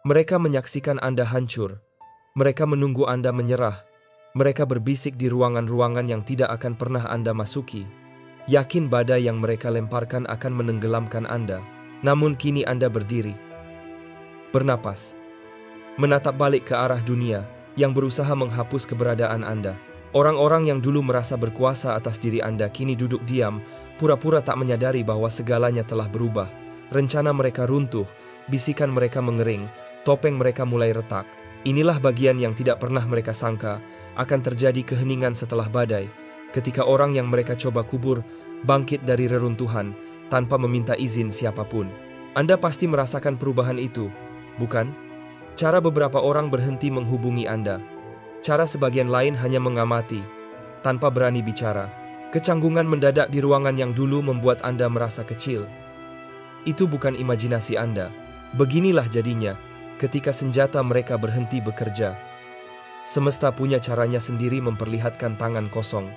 Mereka menyaksikan Anda hancur. Mereka menunggu Anda menyerah. Mereka berbisik di ruangan-ruangan yang tidak akan pernah Anda masuki. Yakin badai yang mereka lemparkan akan menenggelamkan Anda. Namun kini Anda berdiri, bernapas, menatap balik ke arah dunia yang berusaha menghapus keberadaan Anda. Orang-orang yang dulu merasa berkuasa atas diri Anda kini duduk diam, pura-pura tak menyadari bahwa segalanya telah berubah. Rencana mereka runtuh, bisikan mereka mengering, topeng mereka mulai retak. Inilah bagian yang tidak pernah mereka sangka akan terjadi keheningan setelah badai, ketika orang yang mereka coba kubur bangkit dari reruntuhan tanpa meminta izin siapapun. Anda pasti merasakan perubahan itu, bukan? Cara beberapa orang berhenti menghubungi Anda. Cara sebagian lain hanya mengamati, tanpa berani bicara. Kecanggungan mendadak di ruangan yang dulu membuat Anda merasa kecil. Itu bukan imajinasi Anda. Beginilah jadinya, ketika senjata mereka berhenti bekerja. Semesta punya caranya sendiri memperlihatkan tangan kosong.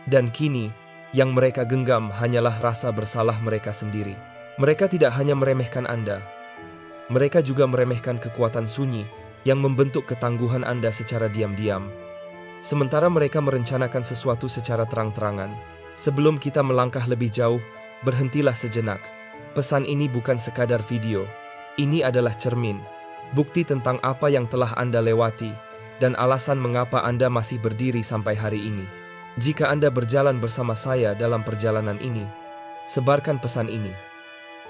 Dan kini, yang mereka genggam hanyalah rasa bersalah mereka sendiri. Mereka tidak hanya meremehkan Anda. Mereka juga meremehkan kekuatan sunyi yang membentuk ketangguhan Anda secara diam-diam. Sementara mereka merencanakan sesuatu secara terang-terangan. Sebelum kita melangkah lebih jauh, berhentilah sejenak. Pesan ini bukan sekadar video. Ini adalah cermin, bukti tentang apa yang telah Anda lewati, dan alasan mengapa Anda masih berdiri sampai hari ini. Jika Anda berjalan bersama saya dalam perjalanan ini, sebarkan pesan ini.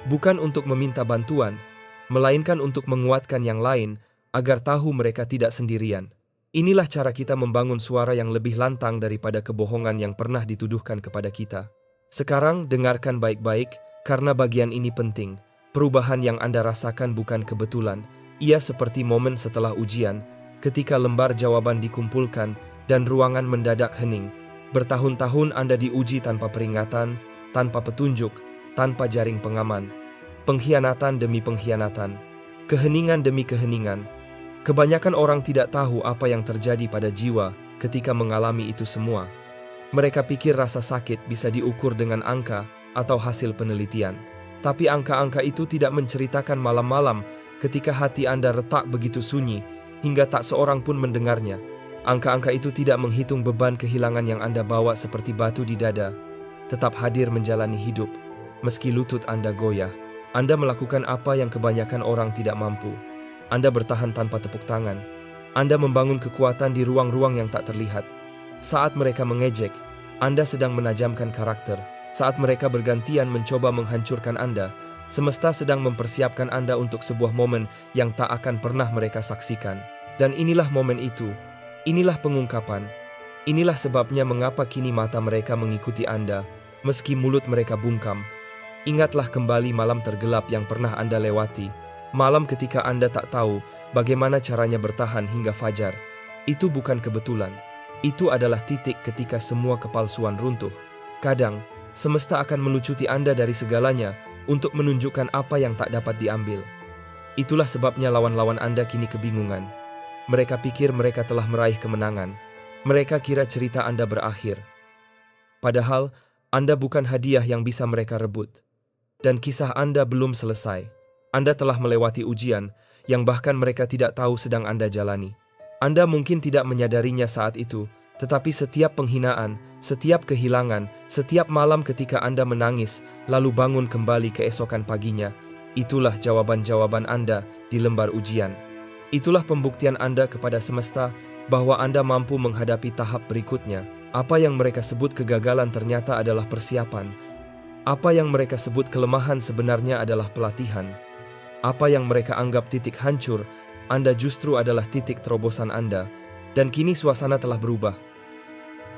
Bukan untuk meminta bantuan, melainkan untuk menguatkan yang lain agar tahu mereka tidak sendirian. Inilah cara kita membangun suara yang lebih lantang daripada kebohongan yang pernah dituduhkan kepada kita. Sekarang dengarkan baik-baik, karena bagian ini penting. Perubahan yang Anda rasakan bukan kebetulan. Ia seperti momen setelah ujian, ketika lembar jawaban dikumpulkan dan ruangan mendadak hening. Bertahun-tahun Anda diuji tanpa peringatan, tanpa petunjuk, tanpa jaring pengaman. Pengkhianatan demi pengkhianatan, keheningan demi keheningan. Kebanyakan orang tidak tahu apa yang terjadi pada jiwa ketika mengalami itu semua. Mereka pikir rasa sakit bisa diukur dengan angka atau hasil penelitian. Tapi angka-angka itu tidak menceritakan malam-malam ketika hati Anda retak begitu sunyi hingga tak seorang pun mendengarnya. Angka-angka itu tidak menghitung beban kehilangan yang Anda bawa seperti batu di dada. Tetap hadir menjalani hidup, meski lutut Anda goyah. Anda melakukan apa yang kebanyakan orang tidak mampu. Anda bertahan tanpa tepuk tangan. Anda membangun kekuatan di ruang-ruang yang tak terlihat. Saat mereka mengejek, Anda sedang menajamkan karakter. Saat mereka bergantian mencoba menghancurkan Anda, semesta sedang mempersiapkan Anda untuk sebuah momen yang tak akan pernah mereka saksikan. Dan inilah momen itu. Inilah pengungkapan. Inilah sebabnya mengapa kini mata mereka mengikuti Anda, meski mulut mereka bungkam. Ingatlah kembali malam tergelap yang pernah Anda lewati. Malam ketika Anda tak tahu bagaimana caranya bertahan hingga fajar. Itu bukan kebetulan. Itu adalah titik ketika semua kepalsuan runtuh. Kadang, semesta akan melucuti Anda dari segalanya untuk menunjukkan apa yang tak dapat diambil. Itulah sebabnya lawan-lawan Anda kini kebingungan. Mereka pikir mereka telah meraih kemenangan. Mereka kira cerita Anda berakhir. Padahal, Anda bukan hadiah yang bisa mereka rebut. Dan kisah Anda belum selesai. Anda telah melewati ujian yang bahkan mereka tidak tahu sedang Anda jalani. Anda mungkin tidak menyadarinya saat itu, tetapi setiap penghinaan, setiap kehilangan, setiap malam ketika Anda menangis, lalu bangun kembali keesokan paginya, itulah jawaban-jawaban Anda di lembar ujian. Itulah pembuktian Anda kepada semesta bahwa Anda mampu menghadapi tahap berikutnya. Apa yang mereka sebut kegagalan ternyata adalah persiapan. Apa yang mereka sebut kelemahan sebenarnya adalah pelatihan. Apa yang mereka anggap titik hancur, Anda justru adalah titik terobosan Anda. Dan kini suasana telah berubah.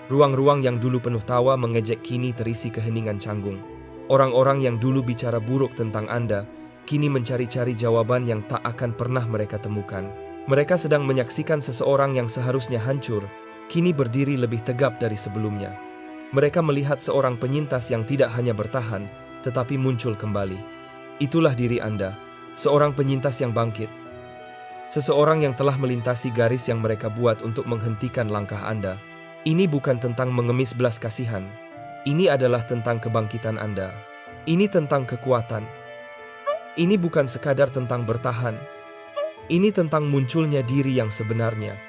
Ruang-ruang yang dulu penuh tawa mengejek kini terisi keheningan canggung. Orang-orang yang dulu bicara buruk tentang Anda, kini mencari-cari jawaban yang tak akan pernah mereka temukan. Mereka sedang menyaksikan seseorang yang seharusnya hancur, kini berdiri lebih tegap dari sebelumnya. Mereka melihat seorang penyintas yang tidak hanya bertahan, tetapi muncul kembali. Itulah diri Anda. Seorang penyintas yang bangkit. Seseorang yang telah melintasi garis yang mereka buat untuk menghentikan langkah Anda. Ini bukan tentang mengemis belas kasihan. Ini adalah tentang kebangkitan Anda. Ini tentang kekuatan. Ini bukan sekadar tentang bertahan. Ini tentang munculnya diri yang sebenarnya.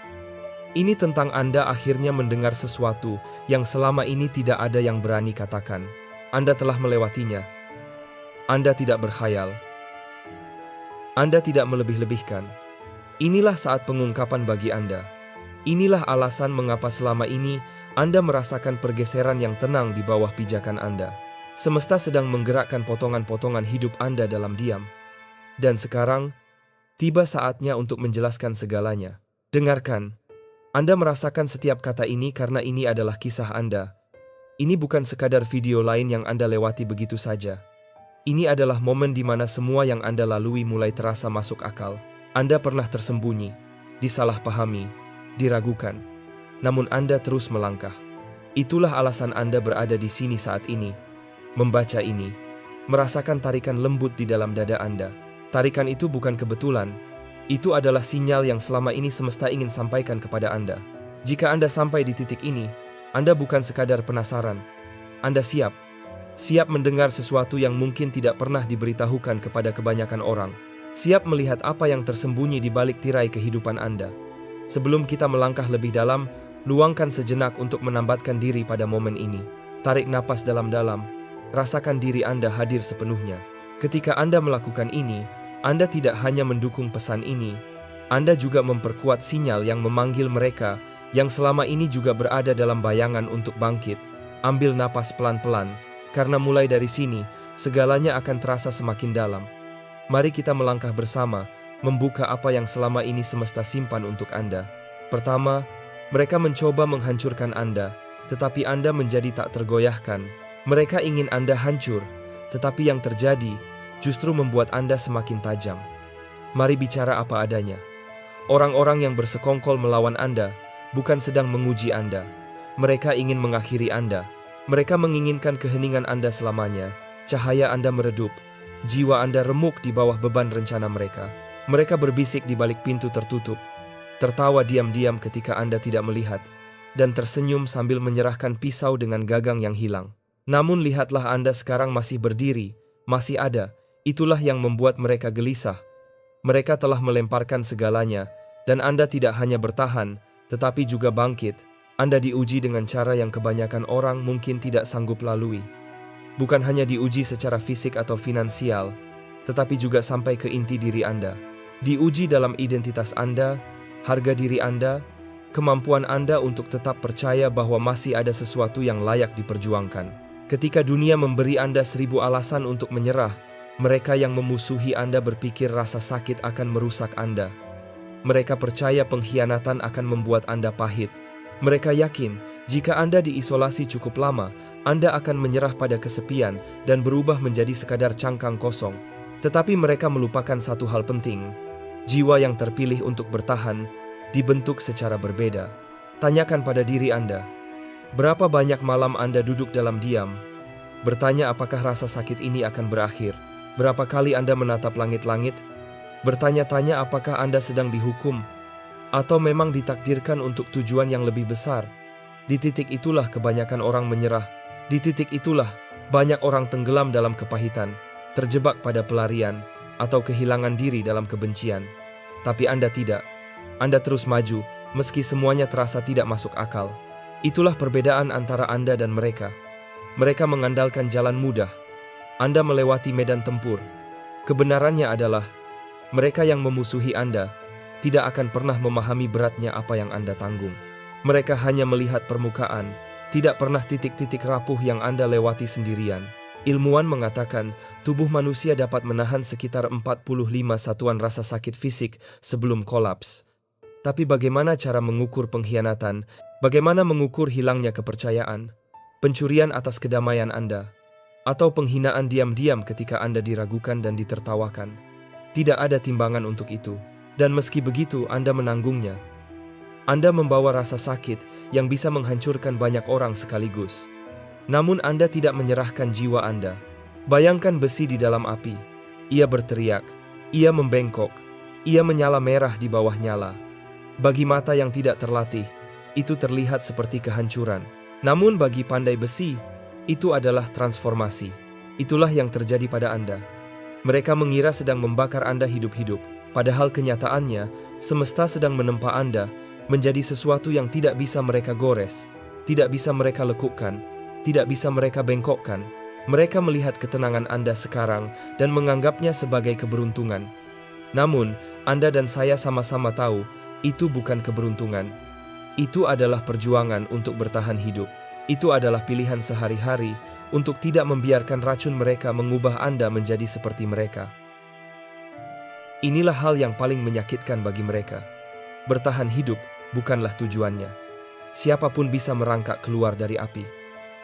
Ini tentang Anda akhirnya mendengar sesuatu yang selama ini tidak ada yang berani katakan. Anda telah melewatinya. Anda tidak berkhayal. Anda tidak melebih-lebihkan. Inilah saat pengungkapan bagi Anda. Inilah alasan mengapa selama ini Anda merasakan pergeseran yang tenang di bawah pijakan Anda. Semesta sedang menggerakkan potongan-potongan hidup Anda dalam diam. Dan sekarang, tiba saatnya untuk menjelaskan segalanya. Dengarkan. Anda merasakan setiap kata ini karena ini adalah kisah Anda. Ini bukan sekadar video lain yang Anda lewati begitu saja. Ini adalah momen di mana semua yang Anda lalui mulai terasa masuk akal. Anda pernah tersembunyi, disalahpahami, diragukan. Namun Anda terus melangkah. Itulah alasan Anda berada di sini saat ini. Membaca ini, merasakan tarikan lembut di dalam dada Anda. Tarikan itu bukan kebetulan. Itu adalah sinyal yang selama ini semesta ingin sampaikan kepada Anda. Jika Anda sampai di titik ini, Anda bukan sekadar penasaran. Anda siap. Siap mendengar sesuatu yang mungkin tidak pernah diberitahukan kepada kebanyakan orang. Siap melihat apa yang tersembunyi di balik tirai kehidupan Anda. Sebelum kita melangkah lebih dalam, luangkan sejenak untuk menambatkan diri pada momen ini. Tarik napas dalam-dalam. Rasakan diri Anda hadir sepenuhnya. Ketika Anda melakukan ini, Anda tidak hanya mendukung pesan ini, Anda juga memperkuat sinyal yang memanggil mereka yang selama ini juga berada dalam bayangan untuk bangkit. Ambil napas pelan-pelan, karena mulai dari sini, segalanya akan terasa semakin dalam. Mari kita melangkah bersama, membuka apa yang selama ini semesta simpan untuk Anda. Pertama, mereka mencoba menghancurkan Anda, tetapi Anda menjadi tak tergoyahkan. Mereka ingin Anda hancur, tetapi yang terjadi justru membuat Anda semakin tajam. Mari bicara apa adanya. Orang-orang yang bersekongkol melawan Anda bukan sedang menguji Anda. Mereka ingin mengakhiri Anda. Mereka menginginkan keheningan Anda selamanya. Cahaya Anda meredup. Jiwa Anda remuk di bawah beban rencana mereka. Mereka berbisik di balik pintu tertutup. Tertawa diam-diam ketika Anda tidak melihat. Dan tersenyum sambil menyerahkan pisau dengan gagang yang hilang. Namun lihatlah Anda sekarang masih berdiri, masih ada. Itulah yang membuat mereka gelisah. Mereka telah melemparkan segalanya, dan Anda tidak hanya bertahan, tetapi juga bangkit. Anda diuji dengan cara yang kebanyakan orang mungkin tidak sanggup lalui. Bukan hanya diuji secara fisik atau finansial, tetapi juga sampai ke inti diri Anda. Diuji dalam identitas Anda, harga diri Anda, kemampuan Anda untuk tetap percaya bahwa masih ada sesuatu yang layak diperjuangkan. Ketika dunia memberi Anda 1000 alasan untuk menyerah, mereka yang memusuhi Anda berpikir rasa sakit akan merusak Anda. Mereka percaya pengkhianatan akan membuat Anda pahit. Mereka yakin, jika Anda diisolasi cukup lama, Anda akan menyerah pada kesepian dan berubah menjadi sekadar cangkang kosong. Tetapi mereka melupakan satu hal penting. Jiwa yang terpilih untuk bertahan, dibentuk secara berbeda. Tanyakan pada diri Anda, berapa banyak malam Anda duduk dalam diam, bertanya apakah rasa sakit ini akan berakhir? Berapa kali Anda menatap langit-langit, bertanya-tanya apakah Anda sedang dihukum, atau memang ditakdirkan untuk tujuan yang lebih besar? Di titik itulah kebanyakan orang menyerah. Di titik itulah banyak orang tenggelam dalam kepahitan, terjebak pada pelarian, atau kehilangan diri dalam kebencian. Tapi Anda tidak. Anda terus maju, meski semuanya terasa tidak masuk akal. Itulah perbedaan antara Anda dan mereka. Mereka mengandalkan jalan mudah. Anda melewati medan tempur. Kebenarannya adalah, mereka yang memusuhi Anda tidak akan pernah memahami beratnya apa yang Anda tanggung. Mereka hanya melihat permukaan, tidak pernah titik-titik rapuh yang Anda lewati sendirian. Ilmuwan mengatakan, tubuh manusia dapat menahan sekitar 45 satuan rasa sakit fisik sebelum kolaps. Tapi bagaimana cara mengukur pengkhianatan? Bagaimana mengukur hilangnya kepercayaan? Pencurian atas kedamaian Anda? Atau penghinaan diam-diam ketika Anda diragukan dan ditertawakan? Tidak ada timbangan untuk itu. Dan meski begitu, Anda menanggungnya. Anda membawa rasa sakit yang bisa menghancurkan banyak orang sekaligus. Namun Anda tidak menyerahkan jiwa Anda. Bayangkan besi di dalam api. Ia berteriak, ia membengkok, ia menyala merah di bawah nyala. Bagi mata yang tidak terlatih, itu terlihat seperti kehancuran. Namun bagi pandai besi, itu adalah transformasi. Itulah yang terjadi pada Anda. Mereka mengira sedang membakar Anda hidup-hidup. Padahal kenyataannya, semesta sedang menempa Anda menjadi sesuatu yang tidak bisa mereka gores, tidak bisa mereka lekukkan, tidak bisa mereka bengkokkan. Mereka melihat ketenangan Anda sekarang dan menganggapnya sebagai keberuntungan. Namun, Anda dan saya sama-sama tahu, itu bukan keberuntungan. Itu adalah perjuangan untuk bertahan hidup. Itu adalah pilihan sehari-hari untuk tidak membiarkan racun mereka mengubah Anda menjadi seperti mereka. Inilah hal yang paling menyakitkan bagi mereka. Bertahan hidup bukanlah tujuannya. Siapapun bisa merangkak keluar dari api.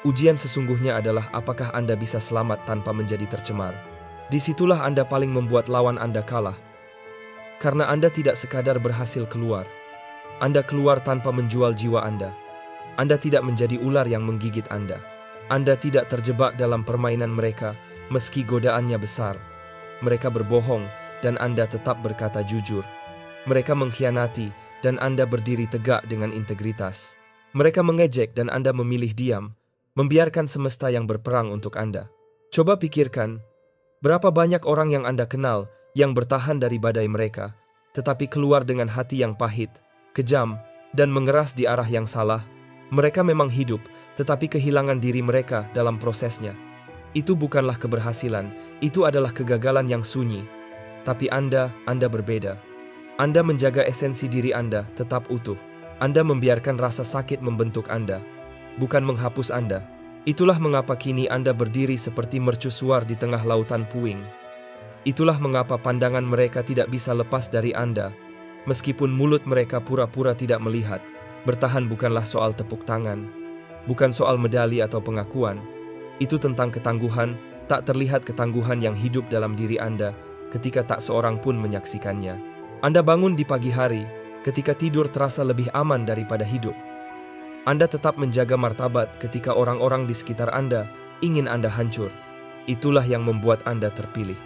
Ujian sesungguhnya adalah apakah Anda bisa selamat tanpa menjadi tercemar. Disitulah Anda paling membuat lawan Anda kalah. Karena Anda tidak sekadar berhasil keluar. Anda keluar tanpa menjual jiwa Anda. Anda tidak menjadi ular yang menggigit Anda. Anda tidak terjebak dalam permainan mereka, meski godaannya besar. Mereka berbohong, dan Anda tetap berkata jujur. Mereka mengkhianati, dan Anda berdiri tegak dengan integritas. Mereka mengejek, dan Anda memilih diam, membiarkan semesta yang berperang untuk Anda. Coba pikirkan, berapa banyak orang yang Anda kenal yang bertahan dari badai mereka, tetapi keluar dengan hati yang pahit, kejam, dan mengeras di arah yang salah. Mereka memang hidup, tetapi kehilangan diri mereka dalam prosesnya. Itu bukanlah keberhasilan, itu adalah kegagalan yang sunyi. Tapi Anda berbeda. Anda menjaga esensi diri Anda tetap utuh. Anda membiarkan rasa sakit membentuk Anda, bukan menghapus Anda. Itulah mengapa kini Anda berdiri seperti mercusuar di tengah lautan puing. Itulah mengapa pandangan mereka tidak bisa lepas dari Anda, meskipun mulut mereka pura-pura tidak melihat. Bertahan bukanlah soal tepuk tangan, bukan soal medali atau pengakuan. Itu tentang ketangguhan, tak terlihat ketangguhan yang hidup dalam diri Anda ketika tak seorang pun menyaksikannya. Anda bangun di pagi hari ketika tidur terasa lebih aman daripada hidup. Anda tetap menjaga martabat ketika orang-orang di sekitar Anda ingin Anda hancur. Itulah yang membuat Anda terpilih.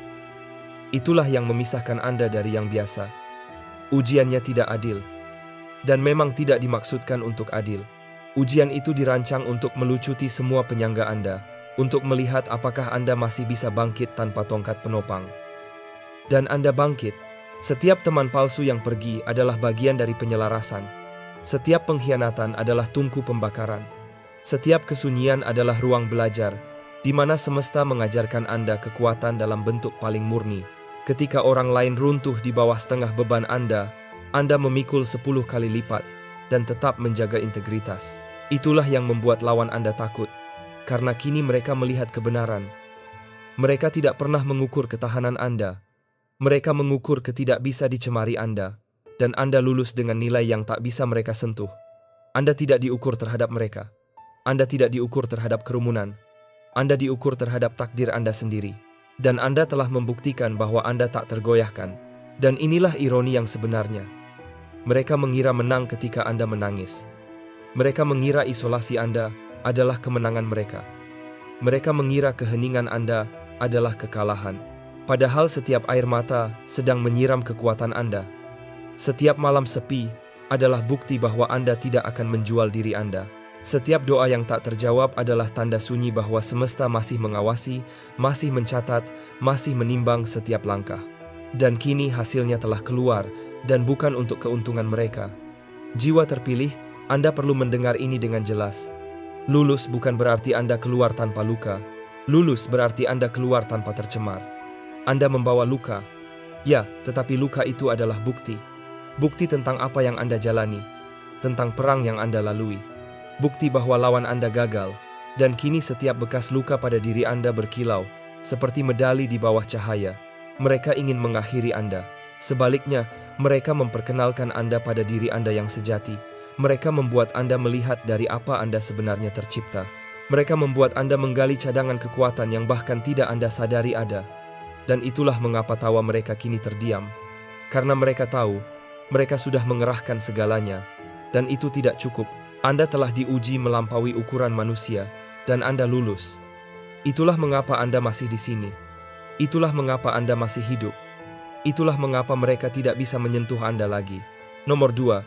Itulah yang memisahkan Anda dari yang biasa. Ujiannya tidak adil. Dan memang tidak dimaksudkan untuk adil. Ujian itu dirancang untuk melucuti semua penyangga Anda, untuk melihat apakah Anda masih bisa bangkit tanpa tongkat penopang. Dan Anda bangkit. Setiap teman palsu yang pergi adalah bagian dari penyelarasan. Setiap pengkhianatan adalah tungku pembakaran. Setiap kesunyian adalah ruang belajar, di mana semesta mengajarkan Anda kekuatan dalam bentuk paling murni. Ketika orang lain runtuh di bawah setengah beban Anda memikul 10 kali lipat dan tetap menjaga integritas. Itulah yang membuat lawan Anda takut, karena kini mereka melihat kebenaran. Mereka tidak pernah mengukur ketahanan Anda. Mereka mengukur ketidak bisa dicemari Anda, dan Anda lulus dengan nilai yang tak bisa mereka sentuh. Anda tidak diukur terhadap mereka. Anda tidak diukur terhadap kerumunan. Anda diukur terhadap takdir Anda sendiri. Dan Anda telah membuktikan bahwa Anda tak tergoyahkan. Dan inilah ironi yang sebenarnya. Mereka mengira menang ketika Anda menangis. Mereka mengira isolasi Anda adalah kemenangan mereka. Mereka mengira keheningan Anda adalah kekalahan. Padahal setiap air mata sedang menyiram kekuatan Anda. Setiap malam sepi adalah bukti bahwa Anda tidak akan menjual diri Anda. Setiap doa yang tak terjawab adalah tanda sunyi bahwa semesta masih mengawasi, masih mencatat, masih menimbang setiap langkah. Dan kini hasilnya telah keluar, dan bukan untuk keuntungan mereka. Jiwa terpilih, Anda perlu mendengar ini dengan jelas. Lulus bukan berarti Anda keluar tanpa luka. Lulus berarti Anda keluar tanpa tercemar. Anda membawa luka. Ya, tetapi luka itu adalah bukti. Bukti tentang apa yang Anda jalani, tentang perang yang Anda lalui. Bukti bahwa lawan Anda gagal, dan kini setiap bekas luka pada diri Anda berkilau, seperti medali di bawah cahaya. Mereka ingin mengakhiri Anda. Sebaliknya, mereka memperkenalkan Anda pada diri Anda yang sejati. Mereka membuat Anda melihat dari apa Anda sebenarnya tercipta. Mereka membuat Anda menggali cadangan kekuatan yang bahkan tidak Anda sadari ada. Dan itulah mengapa tawa mereka kini terdiam. Karena mereka tahu, mereka sudah mengerahkan segalanya. Dan itu tidak cukup. Anda telah diuji melampaui ukuran manusia, dan Anda lulus. Itulah mengapa Anda masih di sini. Itulah mengapa Anda masih hidup. Itulah mengapa mereka tidak bisa menyentuh Anda lagi. Nomor 2.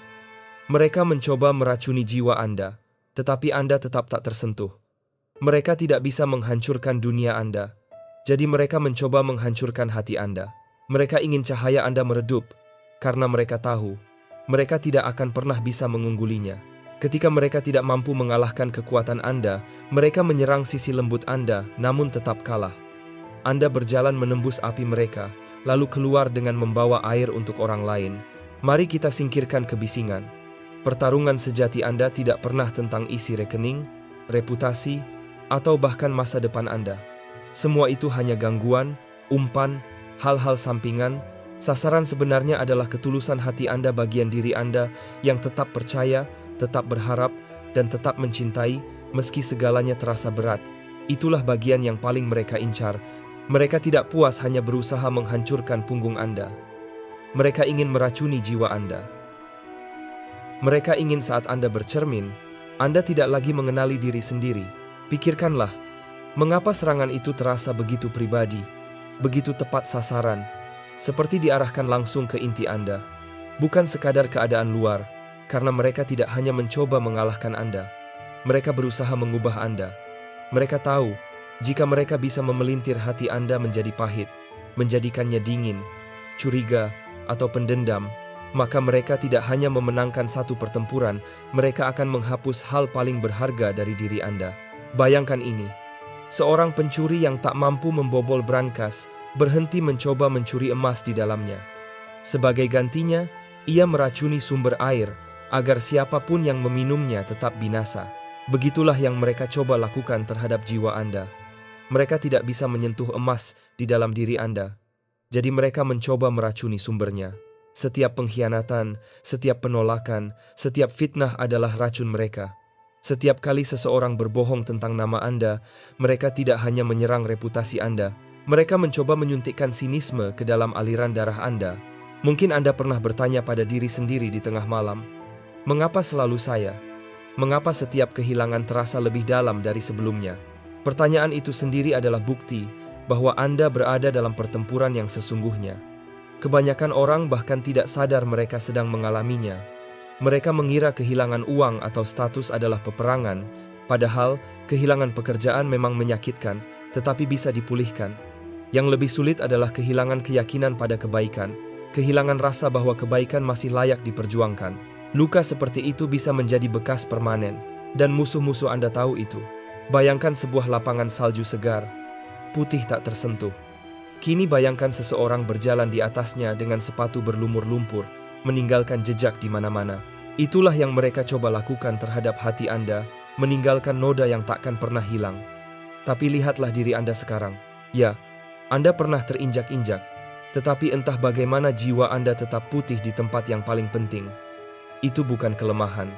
Mereka mencoba meracuni jiwa Anda, tetapi Anda tetap tak tersentuh. Mereka tidak bisa menghancurkan dunia Anda, jadi mereka mencoba menghancurkan hati Anda. Mereka ingin cahaya Anda meredup, karena mereka tahu mereka tidak akan pernah bisa mengunggulinya. Ketika mereka tidak mampu mengalahkan kekuatan Anda, mereka menyerang sisi lembut Anda, namun tetap kalah. Anda berjalan menembus api mereka, lalu keluar dengan membawa air untuk orang lain. Mari kita singkirkan kebisingan. Pertarungan sejati Anda tidak pernah tentang isi rekening, reputasi, atau bahkan masa depan Anda. Semua itu hanya gangguan, umpan, hal-hal sampingan. Sasaran sebenarnya adalah ketulusan hati Anda, bagian diri Anda yang tetap percaya, tetap berharap, dan tetap mencintai, meski segalanya terasa berat. Itulah bagian yang paling mereka incar. Mereka tidak puas hanya berusaha menghancurkan punggung Anda. Mereka ingin meracuni jiwa Anda. Mereka ingin saat Anda bercermin, Anda tidak lagi mengenali diri sendiri. Pikirkanlah, mengapa serangan itu terasa begitu pribadi, begitu tepat sasaran, seperti diarahkan langsung ke inti Anda. Bukan sekadar keadaan luar, karena mereka tidak hanya mencoba mengalahkan Anda. Mereka berusaha mengubah Anda. Mereka tahu, jika mereka bisa memelintir hati Anda menjadi pahit, menjadikannya dingin, curiga, atau pendendam, maka mereka tidak hanya memenangkan satu pertempuran, mereka akan menghapus hal paling berharga dari diri Anda. Bayangkan ini, seorang pencuri yang tak mampu membobol brankas, berhenti mencoba mencuri emas di dalamnya. Sebagai gantinya, ia meracuni sumber air, agar siapapun yang meminumnya tetap binasa. Begitulah yang mereka coba lakukan terhadap jiwa Anda. Mereka tidak bisa menyentuh emas di dalam diri Anda. Jadi mereka mencoba meracuni sumbernya. Setiap pengkhianatan, setiap penolakan, setiap fitnah adalah racun mereka. Setiap kali seseorang berbohong tentang nama Anda, mereka tidak hanya menyerang reputasi Anda, mereka mencoba menyuntikkan sinisme ke dalam aliran darah Anda. Mungkin Anda pernah bertanya pada diri sendiri di tengah malam, mengapa selalu saya? Mengapa setiap kehilangan terasa lebih dalam dari sebelumnya? Pertanyaan itu sendiri adalah bukti bahwa Anda berada dalam pertempuran yang sesungguhnya. Kebanyakan orang bahkan tidak sadar mereka sedang mengalaminya. Mereka mengira kehilangan uang atau status adalah peperangan, padahal kehilangan pekerjaan memang menyakitkan, tetapi bisa dipulihkan. Yang lebih sulit adalah kehilangan keyakinan pada kebaikan, kehilangan rasa bahwa kebaikan masih layak diperjuangkan. Luka seperti itu bisa menjadi bekas permanen, dan musuh-musuh Anda tahu itu. Bayangkan sebuah lapangan salju segar, putih tak tersentuh. Kini bayangkan seseorang berjalan di atasnya dengan sepatu berlumur lumpur, meninggalkan jejak di mana-mana. Itulah yang mereka coba lakukan terhadap hati Anda, meninggalkan noda yang takkan pernah hilang. Tapi lihatlah diri Anda sekarang. Ya, Anda pernah terinjak-injak, tetapi entah bagaimana jiwa Anda tetap putih di tempat yang paling penting. Itu bukan kelemahan.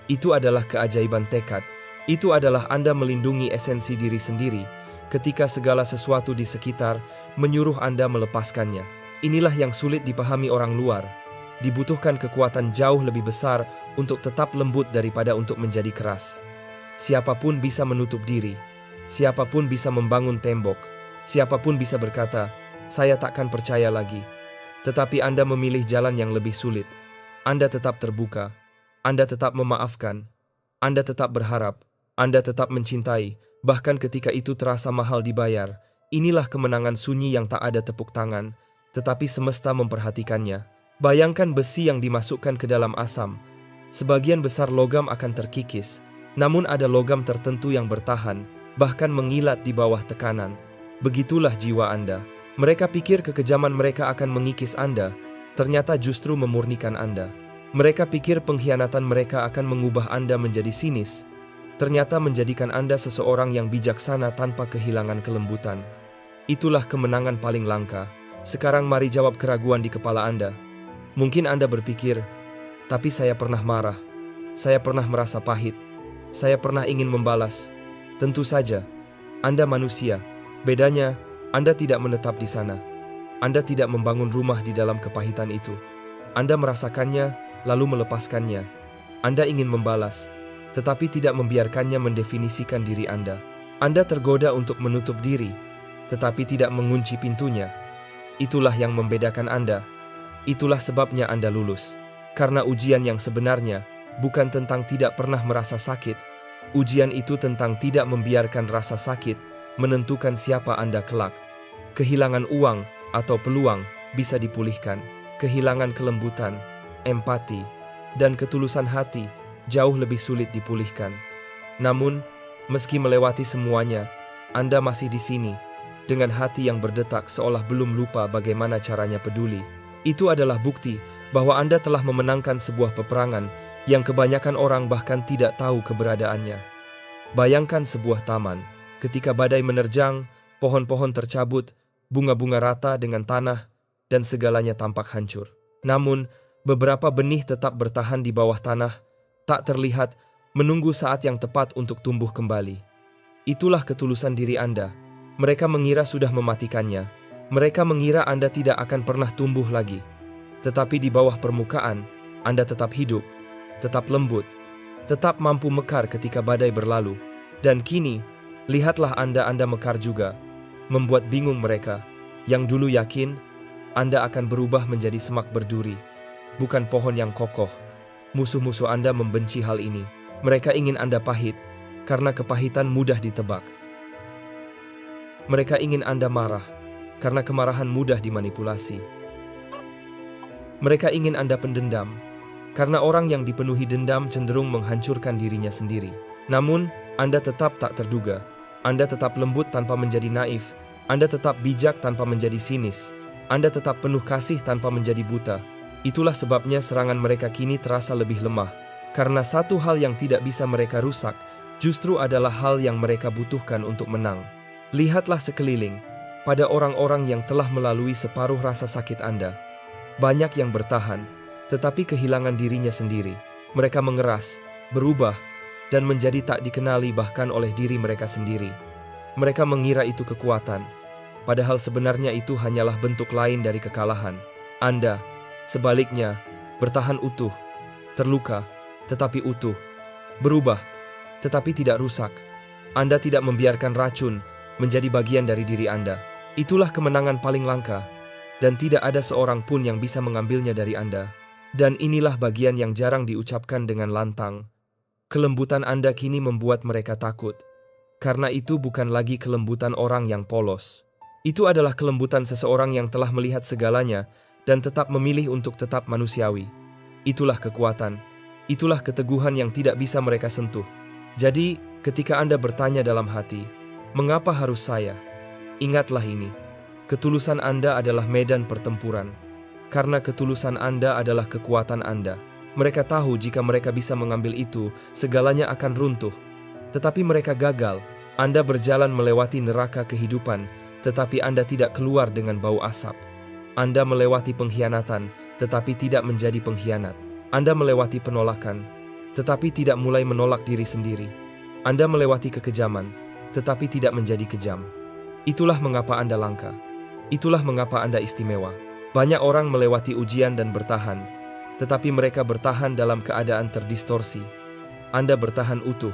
Itu adalah keajaiban tekad. Itu adalah Anda melindungi esensi diri sendiri ketika segala sesuatu di sekitar menyuruh Anda melepaskannya. Inilah yang sulit dipahami orang luar. Dibutuhkan kekuatan jauh lebih besar untuk tetap lembut daripada untuk menjadi keras. Siapapun bisa menutup diri. Siapapun bisa membangun tembok. Siapapun bisa berkata, "Saya takkan percaya lagi." Tetapi Anda memilih jalan yang lebih sulit. Anda tetap terbuka, Anda tetap memaafkan, Anda tetap berharap, Anda tetap mencintai, bahkan ketika itu terasa mahal dibayar. Inilah kemenangan sunyi yang tak ada tepuk tangan, tetapi semesta memperhatikannya. Bayangkan besi yang dimasukkan ke dalam asam. Sebagian besar logam akan terkikis, namun ada logam tertentu yang bertahan, bahkan mengilat di bawah tekanan. Begitulah jiwa Anda. Mereka pikir kekejaman mereka akan mengikis Anda, ternyata justru memurnikan Anda. Mereka pikir pengkhianatan mereka akan mengubah Anda menjadi sinis, ternyata menjadikan Anda seseorang yang bijaksana tanpa kehilangan kelembutan. Itulah kemenangan paling langka. Sekarang mari jawab keraguan di kepala Anda. Mungkin Anda berpikir, tapi saya pernah marah, saya pernah merasa pahit, saya pernah ingin membalas. Tentu saja, Anda manusia. Bedanya, Anda tidak menetap di sana. Anda tidak membangun rumah di dalam kepahitan itu. Anda merasakannya, lalu melepaskannya. Anda ingin membalas, tetapi tidak membiarkannya mendefinisikan diri Anda. Anda tergoda untuk menutup diri, tetapi tidak mengunci pintunya. Itulah yang membedakan Anda. Itulah sebabnya Anda lulus. Karena ujian yang sebenarnya bukan tentang tidak pernah merasa sakit. Ujian itu tentang tidak membiarkan rasa sakit menentukan siapa Anda kelak. Kehilangan uang atau peluang bisa dipulihkan. Kehilangan kelembutan, empati, dan ketulusan hati jauh lebih sulit dipulihkan. Namun, meski melewati semuanya, Anda masih di sini, dengan hati yang berdetak seolah belum lupa bagaimana caranya peduli. Itu adalah bukti bahwa Anda telah memenangkan sebuah peperangan yang kebanyakan orang bahkan tidak tahu keberadaannya. Bayangkan sebuah taman, ketika badai menerjang, pohon-pohon tercabut, bunga-bunga rata dengan tanah, dan segalanya tampak hancur. Namun, beberapa benih tetap bertahan di bawah tanah, tak terlihat, menunggu saat yang tepat untuk tumbuh kembali. Itulah ketulusan diri Anda. Mereka mengira sudah mematikannya. Mereka mengira Anda tidak akan pernah tumbuh lagi. Tetapi di bawah permukaan, Anda tetap hidup, tetap lembut, tetap mampu mekar ketika badai berlalu. Dan kini, lihatlah Anda mekar juga, membuat bingung mereka, yang dulu yakin Anda akan berubah menjadi semak berduri, bukan pohon yang kokoh. Musuh-musuh Anda membenci hal ini. Mereka ingin Anda pahit, karena kepahitan mudah ditebak. Mereka ingin Anda marah, karena kemarahan mudah dimanipulasi. Mereka ingin Anda pendendam, karena orang yang dipenuhi dendam cenderung menghancurkan dirinya sendiri. Namun, Anda tetap tak terduga. Anda tetap lembut tanpa menjadi naif. Anda tetap bijak tanpa menjadi sinis. Anda tetap penuh kasih tanpa menjadi buta. Itulah sebabnya serangan mereka kini terasa lebih lemah. Karena satu hal yang tidak bisa mereka rusak, justru adalah hal yang mereka butuhkan untuk menang. Lihatlah sekeliling, pada orang-orang yang telah melalui separuh rasa sakit Anda. Banyak yang bertahan, tetapi kehilangan dirinya sendiri. Mereka mengeras, berubah, dan menjadi tak dikenali bahkan oleh diri mereka sendiri. Mereka mengira itu kekuatan, padahal sebenarnya itu hanyalah bentuk lain dari kekalahan. Anda, sebaliknya, bertahan utuh, terluka, tetapi utuh, berubah, tetapi tidak rusak. Anda tidak membiarkan racun menjadi bagian dari diri Anda. Itulah kemenangan paling langka, dan tidak ada seorang pun yang bisa mengambilnya dari Anda. Dan inilah bagian yang jarang diucapkan dengan lantang. Kelembutan Anda kini membuat mereka takut. Karena itu bukan lagi kelembutan orang yang polos. Itu adalah kelembutan seseorang yang telah melihat segalanya dan tetap memilih untuk tetap manusiawi. Itulah kekuatan. Itulah keteguhan yang tidak bisa mereka sentuh. Jadi, ketika Anda bertanya dalam hati, mengapa harus saya? Ingatlah ini. Ketulusan Anda adalah medan pertempuran. Karena ketulusan Anda adalah kekuatan Anda. Mereka tahu jika mereka bisa mengambil itu, segalanya akan runtuh. Tetapi mereka gagal. Anda berjalan melewati neraka kehidupan, tetapi Anda tidak keluar dengan bau asap. Anda melewati pengkhianatan, tetapi tidak menjadi pengkhianat. Anda melewati penolakan, tetapi tidak mulai menolak diri sendiri. Anda melewati kekejaman, tetapi tidak menjadi kejam. Itulah mengapa Anda langka. Itulah mengapa Anda istimewa. Banyak orang melewati ujian dan bertahan, tetapi mereka bertahan dalam keadaan terdistorsi. Anda bertahan utuh.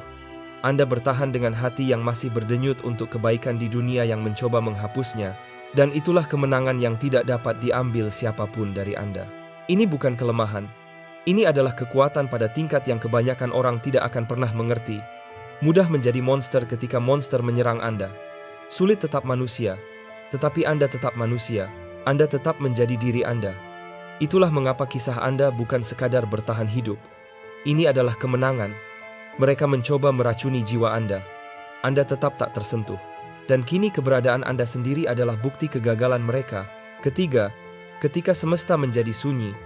Anda bertahan dengan hati yang masih berdenyut untuk kebaikan di dunia yang mencoba menghapusnya, dan itulah kemenangan yang tidak dapat diambil siapapun dari Anda. Ini bukan kelemahan. Ini adalah kekuatan pada tingkat yang kebanyakan orang tidak akan pernah mengerti. Mudah menjadi monster ketika monster menyerang Anda. Sulit tetap manusia, tetapi Anda tetap manusia. Anda tetap menjadi diri Anda. Itulah mengapa kisah Anda bukan sekadar bertahan hidup. Ini adalah kemenangan. Mereka mencoba meracuni jiwa Anda. Anda tetap tak tersentuh. Dan kini keberadaan Anda sendiri adalah bukti kegagalan mereka. Ketiga, ketika semesta menjadi sunyi,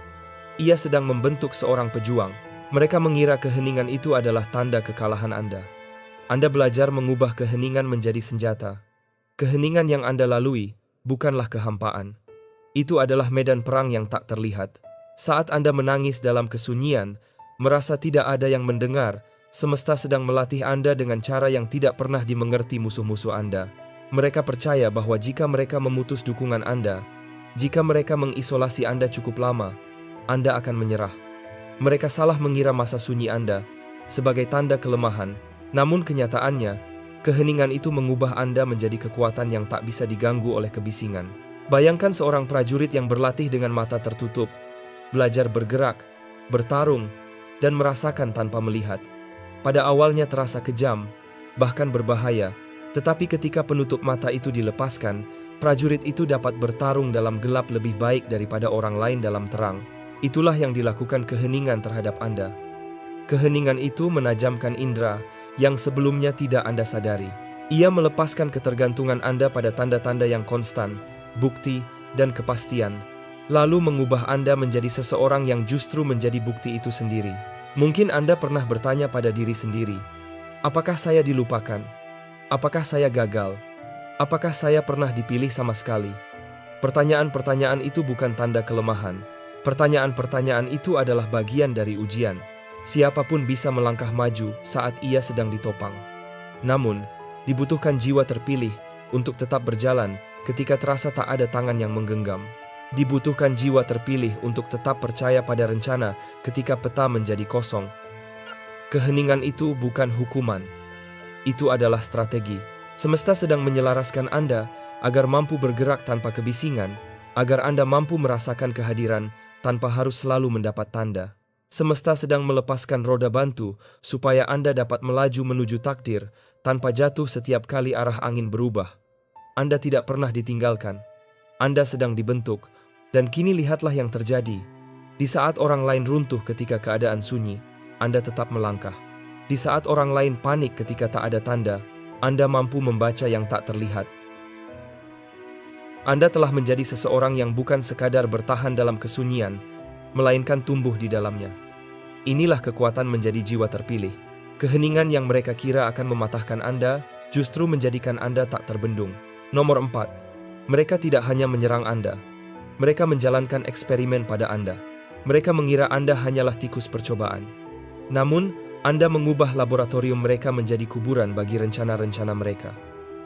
ia sedang membentuk seorang pejuang. Mereka mengira keheningan itu adalah tanda kekalahan Anda. Anda belajar mengubah keheningan menjadi senjata. Keheningan yang Anda lalui bukanlah kehampaan. Itu adalah medan perang yang tak terlihat. Saat Anda menangis dalam kesunyian, merasa tidak ada yang mendengar, semesta sedang melatih Anda dengan cara yang tidak pernah dimengerti musuh-musuh Anda. Mereka percaya bahwa jika mereka memutus dukungan Anda, jika mereka mengisolasi Anda cukup lama, Anda akan menyerah. Mereka salah mengira masa sunyi Anda sebagai tanda kelemahan, namun kenyataannya, keheningan itu mengubah Anda menjadi kekuatan yang tak bisa diganggu oleh kebisingan. Bayangkan seorang prajurit yang berlatih dengan mata tertutup, belajar bergerak, bertarung, dan merasakan tanpa melihat. Pada awalnya terasa kejam, bahkan berbahaya, tetapi ketika penutup mata itu dilepaskan, Prajurit itu dapat bertarung dalam gelap lebih baik daripada orang lain dalam terang. Itulah yang dilakukan keheningan terhadap Anda. Keheningan itu menajamkan indera yang sebelumnya tidak Anda sadari. Ia melepaskan ketergantungan Anda pada tanda-tanda yang konstan, bukti, dan kepastian, lalu mengubah Anda menjadi seseorang yang justru menjadi bukti itu sendiri. Mungkin Anda pernah bertanya pada diri sendiri, apakah saya dilupakan? Apakah saya gagal? Apakah saya pernah dipilih sama sekali? Pertanyaan-pertanyaan itu bukan tanda kelemahan. Pertanyaan-pertanyaan itu adalah bagian dari ujian. Siapapun bisa melangkah maju saat ia sedang ditopang. Namun, dibutuhkan jiwa terpilih untuk tetap berjalan ketika terasa tak ada tangan yang menggenggam. Dibutuhkan jiwa terpilih untuk tetap percaya pada rencana ketika peta menjadi kosong. Keheningan itu bukan hukuman. Itu adalah strategi. Semesta sedang menyelaraskan Anda agar mampu bergerak tanpa kebisingan, agar Anda mampu merasakan kehadiran tanpa harus selalu mendapat tanda. Semesta sedang melepaskan roda bantu supaya Anda dapat melaju menuju takdir tanpa jatuh setiap kali arah angin berubah. Anda tidak pernah ditinggalkan. Anda sedang dibentuk, dan kini lihatlah yang terjadi. Di saat orang lain runtuh ketika keadaan sunyi, Anda tetap melangkah. Di saat orang lain panik ketika tak ada tanda, Anda mampu membaca yang tak terlihat. Anda telah menjadi seseorang yang bukan sekadar bertahan dalam kesunyian, melainkan tumbuh di dalamnya. Inilah kekuatan menjadi jiwa terpilih. Keheningan yang mereka kira akan mematahkan Anda, justru menjadikan Anda tak terbendung. Nomor 4. Mereka tidak hanya menyerang Anda. Mereka menjalankan eksperimen pada Anda. Mereka mengira Anda hanyalah tikus percobaan. Namun, Anda mengubah laboratorium mereka menjadi kuburan bagi rencana-rencana mereka.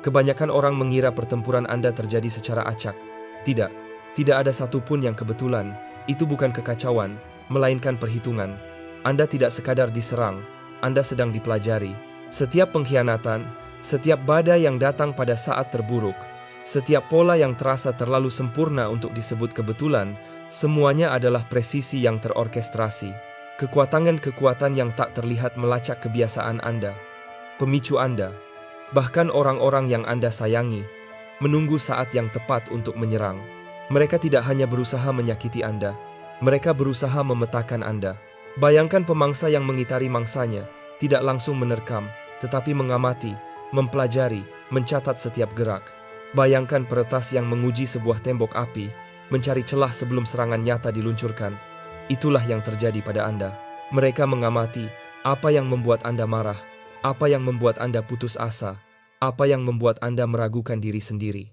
Kebanyakan orang mengira pertempuran Anda terjadi secara acak. Tidak, tidak ada satupun yang kebetulan. Itu bukan kekacauan, melainkan perhitungan. Anda tidak sekadar diserang, Anda sedang dipelajari. Setiap pengkhianatan, setiap badai yang datang pada saat terburuk, setiap pola yang terasa terlalu sempurna untuk disebut kebetulan, semuanya adalah presisi yang terorkestrasi. Kekuatan-kekuatan yang tak terlihat melacak kebiasaan Anda, pemicu Anda, bahkan orang-orang yang Anda sayangi, menunggu saat yang tepat untuk menyerang. Mereka tidak hanya berusaha menyakiti Anda, mereka berusaha memetakan Anda. Bayangkan pemangsa yang mengitari mangsanya, tidak langsung menerkam, tetapi mengamati, mempelajari, mencatat setiap gerak. Bayangkan peretas yang menguji sebuah tembok api, mencari celah sebelum serangan nyata diluncurkan. Itulah yang terjadi pada Anda. Mereka mengamati apa yang membuat Anda marah, apa yang membuat Anda putus asa, apa yang membuat Anda meragukan diri sendiri.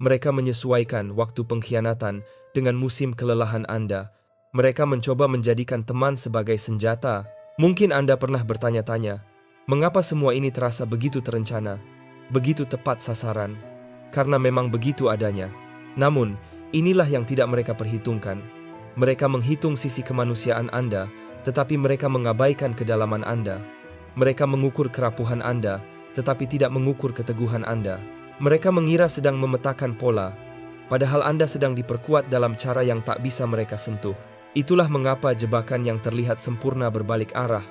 Mereka menyesuaikan waktu pengkhianatan dengan musim kelelahan Anda. Mereka mencoba menjadikan teman sebagai senjata. Mungkin Anda pernah bertanya-tanya, mengapa semua ini terasa begitu terencana, begitu tepat sasaran? Karena memang begitu adanya. Namun, inilah yang tidak mereka perhitungkan. Mereka menghitung sisi kemanusiaan Anda, tetapi mereka mengabaikan kedalaman Anda. Mereka mengukur kerapuhan Anda, tetapi tidak mengukur keteguhan Anda. Mereka mengira sedang memetakan pola, padahal Anda sedang diperkuat dalam cara yang tak bisa mereka sentuh. Itulah mengapa jebakan yang terlihat sempurna berbalik arah.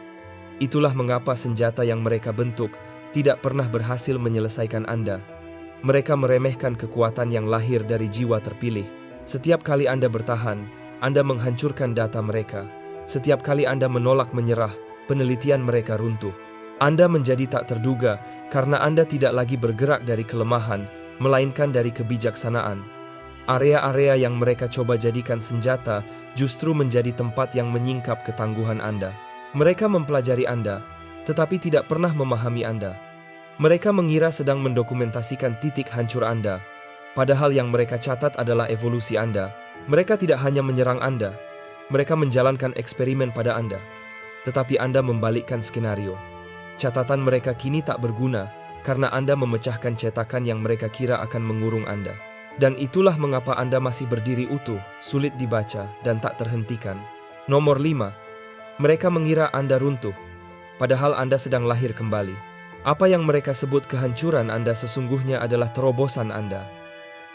Itulah mengapa senjata yang mereka bentuk tidak pernah berhasil menyelesaikan Anda. Mereka meremehkan kekuatan yang lahir dari jiwa terpilih. Setiap kali Anda bertahan, Anda menghancurkan data mereka. Setiap kali Anda menolak menyerah, penelitian mereka runtuh. Anda menjadi tak terduga karena Anda tidak lagi bergerak dari kelemahan, melainkan dari kebijaksanaan. Area-area yang mereka coba jadikan senjata justru menjadi tempat yang menyingkap ketangguhan Anda. Mereka mempelajari Anda, tetapi tidak pernah memahami Anda. Mereka mengira sedang mendokumentasikan titik hancur Anda, padahal yang mereka catat adalah evolusi Anda. Mereka tidak hanya menyerang Anda, mereka menjalankan eksperimen pada Anda. Tetapi Anda membalikkan skenario. Catatan mereka kini tak berguna karena Anda memecahkan cetakan yang mereka kira akan mengurung Anda. Dan itulah mengapa Anda masih berdiri utuh, sulit dibaca, dan tak terhentikan. Nomor 5. Mereka mengira Anda runtuh, padahal Anda sedang lahir kembali. Apa yang mereka sebut kehancuran Anda sesungguhnya adalah terobosan Anda.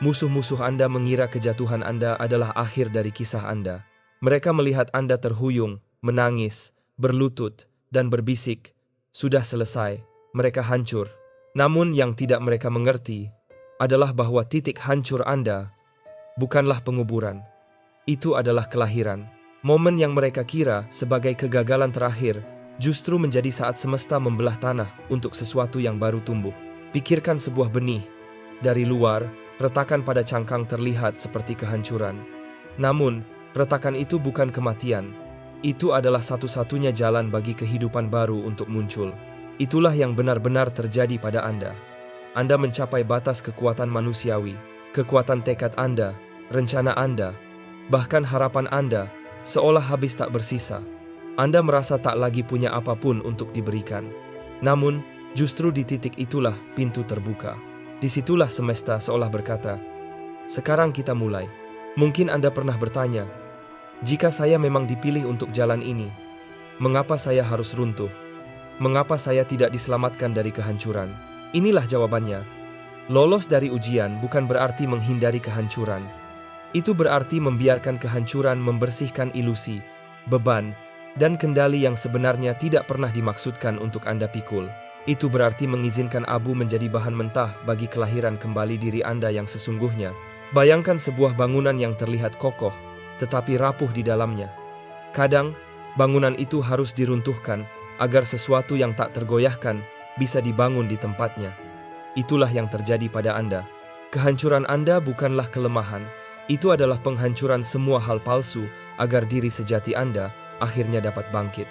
Musuh-musuh Anda mengira kejatuhan Anda adalah akhir dari kisah Anda. Mereka melihat Anda terhuyung, menangis, berlutut, dan berbisik, "Sudah selesai, mereka hancur." Namun yang tidak mereka mengerti, adalah bahwa titik hancur Anda bukanlah penguburan. Itu adalah kelahiran. Momen yang mereka kira sebagai kegagalan terakhir justru menjadi saat semesta membelah tanah untuk sesuatu yang baru tumbuh. Pikirkan sebuah benih. Dari luar, retakan pada cangkang terlihat seperti kehancuran. Namun, retakan itu bukan kematian. Itu adalah satu-satunya jalan bagi kehidupan baru untuk muncul. Itulah yang benar-benar terjadi pada Anda. Anda mencapai batas kekuatan manusiawi, kekuatan tekad Anda, rencana Anda, bahkan harapan Anda, seolah habis tak bersisa. Anda merasa tak lagi punya apapun untuk diberikan. Namun, justru di titik itulah pintu terbuka. Disitulah semesta seolah berkata, "Sekarang kita mulai." Mungkin Anda pernah bertanya, "Jika saya memang dipilih untuk jalan ini, mengapa saya harus runtuh? Mengapa saya tidak diselamatkan dari kehancuran?" Inilah jawabannya. Lolos dari ujian bukan berarti menghindari kehancuran. Itu berarti membiarkan kehancuran membersihkan ilusi, beban, dan kendali yang sebenarnya tidak pernah dimaksudkan untuk Anda pikul. Itu berarti mengizinkan abu menjadi bahan mentah bagi kelahiran kembali diri Anda yang sesungguhnya. Bayangkan sebuah bangunan yang terlihat kokoh, tetapi rapuh di dalamnya. Kadang, bangunan itu harus diruntuhkan agar sesuatu yang tak tergoyahkan bisa dibangun di tempatnya. Itulah yang terjadi pada Anda. Kehancuran Anda bukanlah kelemahan, itu adalah penghancuran semua hal palsu agar diri sejati Anda akhirnya dapat bangkit.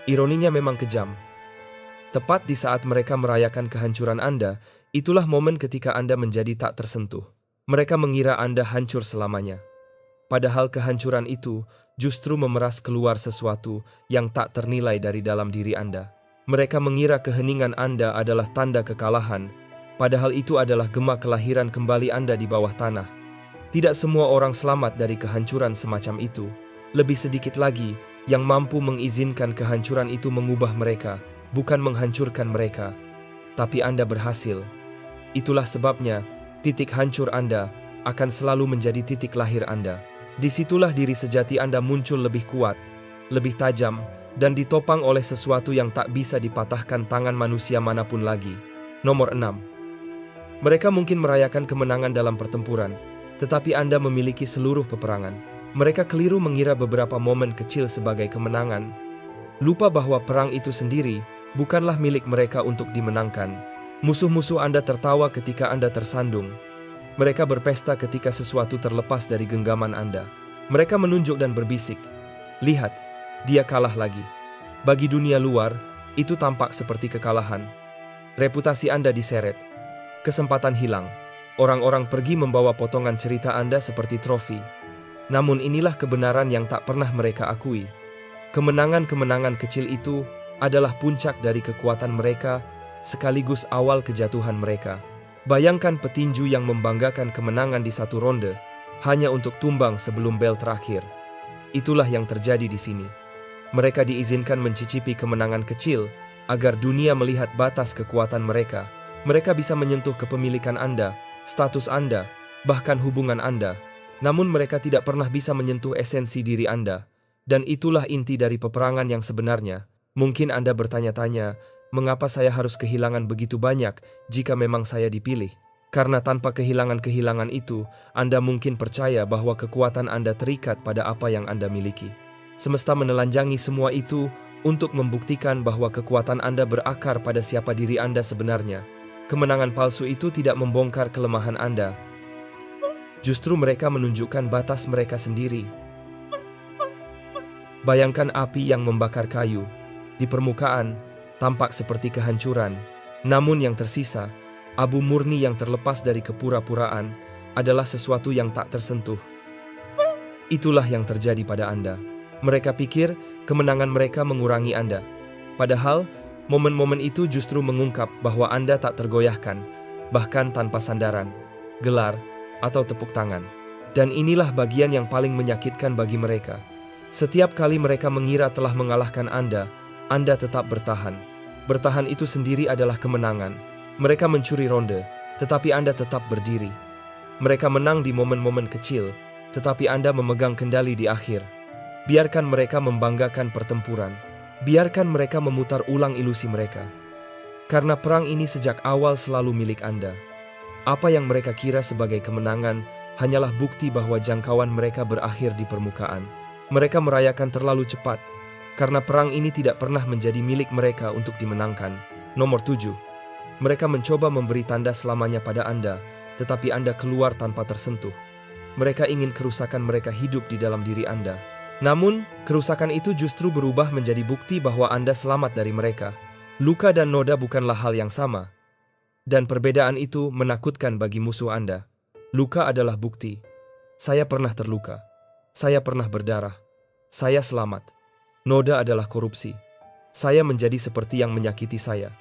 Ironinya memang kejam. Tepat di saat mereka merayakan kehancuran Anda, itulah momen ketika Anda menjadi tak tersentuh. Mereka mengira Anda hancur selamanya. Padahal kehancuran itu justru memeras keluar sesuatu yang tak ternilai dari dalam diri Anda. Mereka mengira keheningan Anda adalah tanda kekalahan, padahal itu adalah gema kelahiran kembali Anda di bawah tanah. Tidak semua orang selamat dari kehancuran semacam itu. Lebih sedikit lagi yang mampu mengizinkan kehancuran itu mengubah mereka, bukan menghancurkan mereka. Tapi Anda berhasil. Itulah sebabnya titik hancur Anda akan selalu menjadi titik lahir Anda. Disitulah diri sejati Anda muncul lebih kuat, lebih tajam, dan ditopang oleh sesuatu yang tak bisa dipatahkan tangan manusia manapun lagi. Nomor 6. Mereka mungkin merayakan kemenangan dalam pertempuran, tetapi Anda memiliki seluruh peperangan. Mereka keliru mengira beberapa momen kecil sebagai kemenangan. Lupa bahwa perang itu sendiri bukanlah milik mereka untuk dimenangkan. Musuh-musuh Anda tertawa ketika Anda tersandung. Mereka berpesta ketika sesuatu terlepas dari genggaman Anda. Mereka menunjuk dan berbisik, "Lihat, dia kalah lagi." Bagi dunia luar, itu tampak seperti kekalahan. Reputasi Anda diseret. Kesempatan hilang. Orang-orang pergi membawa potongan cerita Anda seperti trofi. Namun inilah kebenaran yang tak pernah mereka akui. Kemenangan-kemenangan kecil itu adalah puncak dari kekuatan mereka, sekaligus awal kejatuhan mereka. Bayangkan petinju yang membanggakan kemenangan di satu ronde, hanya untuk tumbang sebelum bel terakhir. Itulah yang terjadi di sini. Mereka diizinkan mencicipi kemenangan kecil, agar dunia melihat batas kekuatan mereka. Mereka bisa menyentuh kepemilikan Anda, status Anda, bahkan hubungan Anda. Namun mereka tidak pernah bisa menyentuh esensi diri Anda. Dan itulah inti dari peperangan yang sebenarnya. Mungkin Anda bertanya-tanya, mengapa saya harus kehilangan begitu banyak jika memang saya dipilih? Karena tanpa kehilangan-kehilangan itu, Anda mungkin percaya bahwa kekuatan Anda terikat pada apa yang Anda miliki. Semesta menelanjangi semua itu untuk membuktikan bahwa kekuatan Anda berakar pada siapa diri Anda sebenarnya. Kemenangan palsu itu tidak membongkar kelemahan Anda. Justru mereka menunjukkan batas mereka sendiri. Bayangkan api yang membakar kayu. Di permukaan, tampak seperti kehancuran. Namun yang tersisa, abu murni yang terlepas dari kepura-puraan, adalah sesuatu yang tak tersentuh. Itulah yang terjadi pada Anda. Mereka pikir kemenangan mereka mengurangi Anda. Padahal, momen-momen itu justru mengungkap bahwa Anda tak tergoyahkan, bahkan tanpa sandaran, gelar, atau tepuk tangan. Dan inilah bagian yang paling menyakitkan bagi mereka. Setiap kali mereka mengira telah mengalahkan Anda tetap bertahan. Bertahan itu sendiri adalah kemenangan. Mereka mencuri ronde, tetapi Anda tetap berdiri. Mereka menang di momen-momen kecil, tetapi Anda memegang kendali di akhir. Biarkan mereka membanggakan pertempuran. Biarkan mereka memutar ulang ilusi mereka. Karena perang ini sejak awal selalu milik Anda. Apa yang mereka kira sebagai kemenangan hanyalah bukti bahwa jangkauan mereka berakhir di permukaan. Mereka merayakan terlalu cepat, karena perang ini tidak pernah menjadi milik mereka untuk dimenangkan. Nomor 7. Mereka mencoba memberi tanda selamanya pada Anda, tetapi Anda keluar tanpa tersentuh. Mereka ingin kerusakan mereka hidup di dalam diri Anda. Namun, kerusakan itu justru berubah menjadi bukti bahwa Anda selamat dari mereka. Luka dan noda bukanlah hal yang sama. Dan perbedaan itu menakutkan bagi musuh Anda. Luka adalah bukti. Saya pernah terluka. Saya pernah berdarah. Saya selamat. Noda adalah korupsi. Saya menjadi seperti yang menyakiti saya.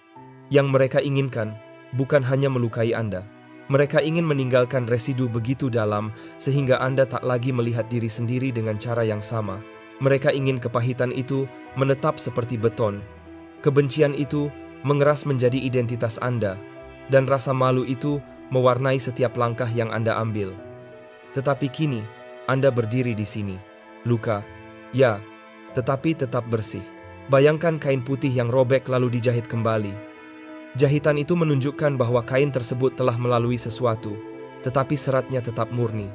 Yang mereka inginkan bukan hanya melukai Anda. Mereka ingin meninggalkan residu begitu dalam sehingga Anda tak lagi melihat diri sendiri dengan cara yang sama. Mereka ingin kepahitan itu menetap seperti beton. Kebencian itu mengeras menjadi identitas Anda, dan rasa malu itu mewarnai setiap langkah yang Anda ambil. Tetapi kini, Anda berdiri di sini. Luka, ya, tetapi tetap bersih. Bayangkan kain putih yang robek lalu dijahit kembali. Jahitan itu menunjukkan bahwa kain tersebut telah melalui sesuatu, tetapi seratnya tetap murni.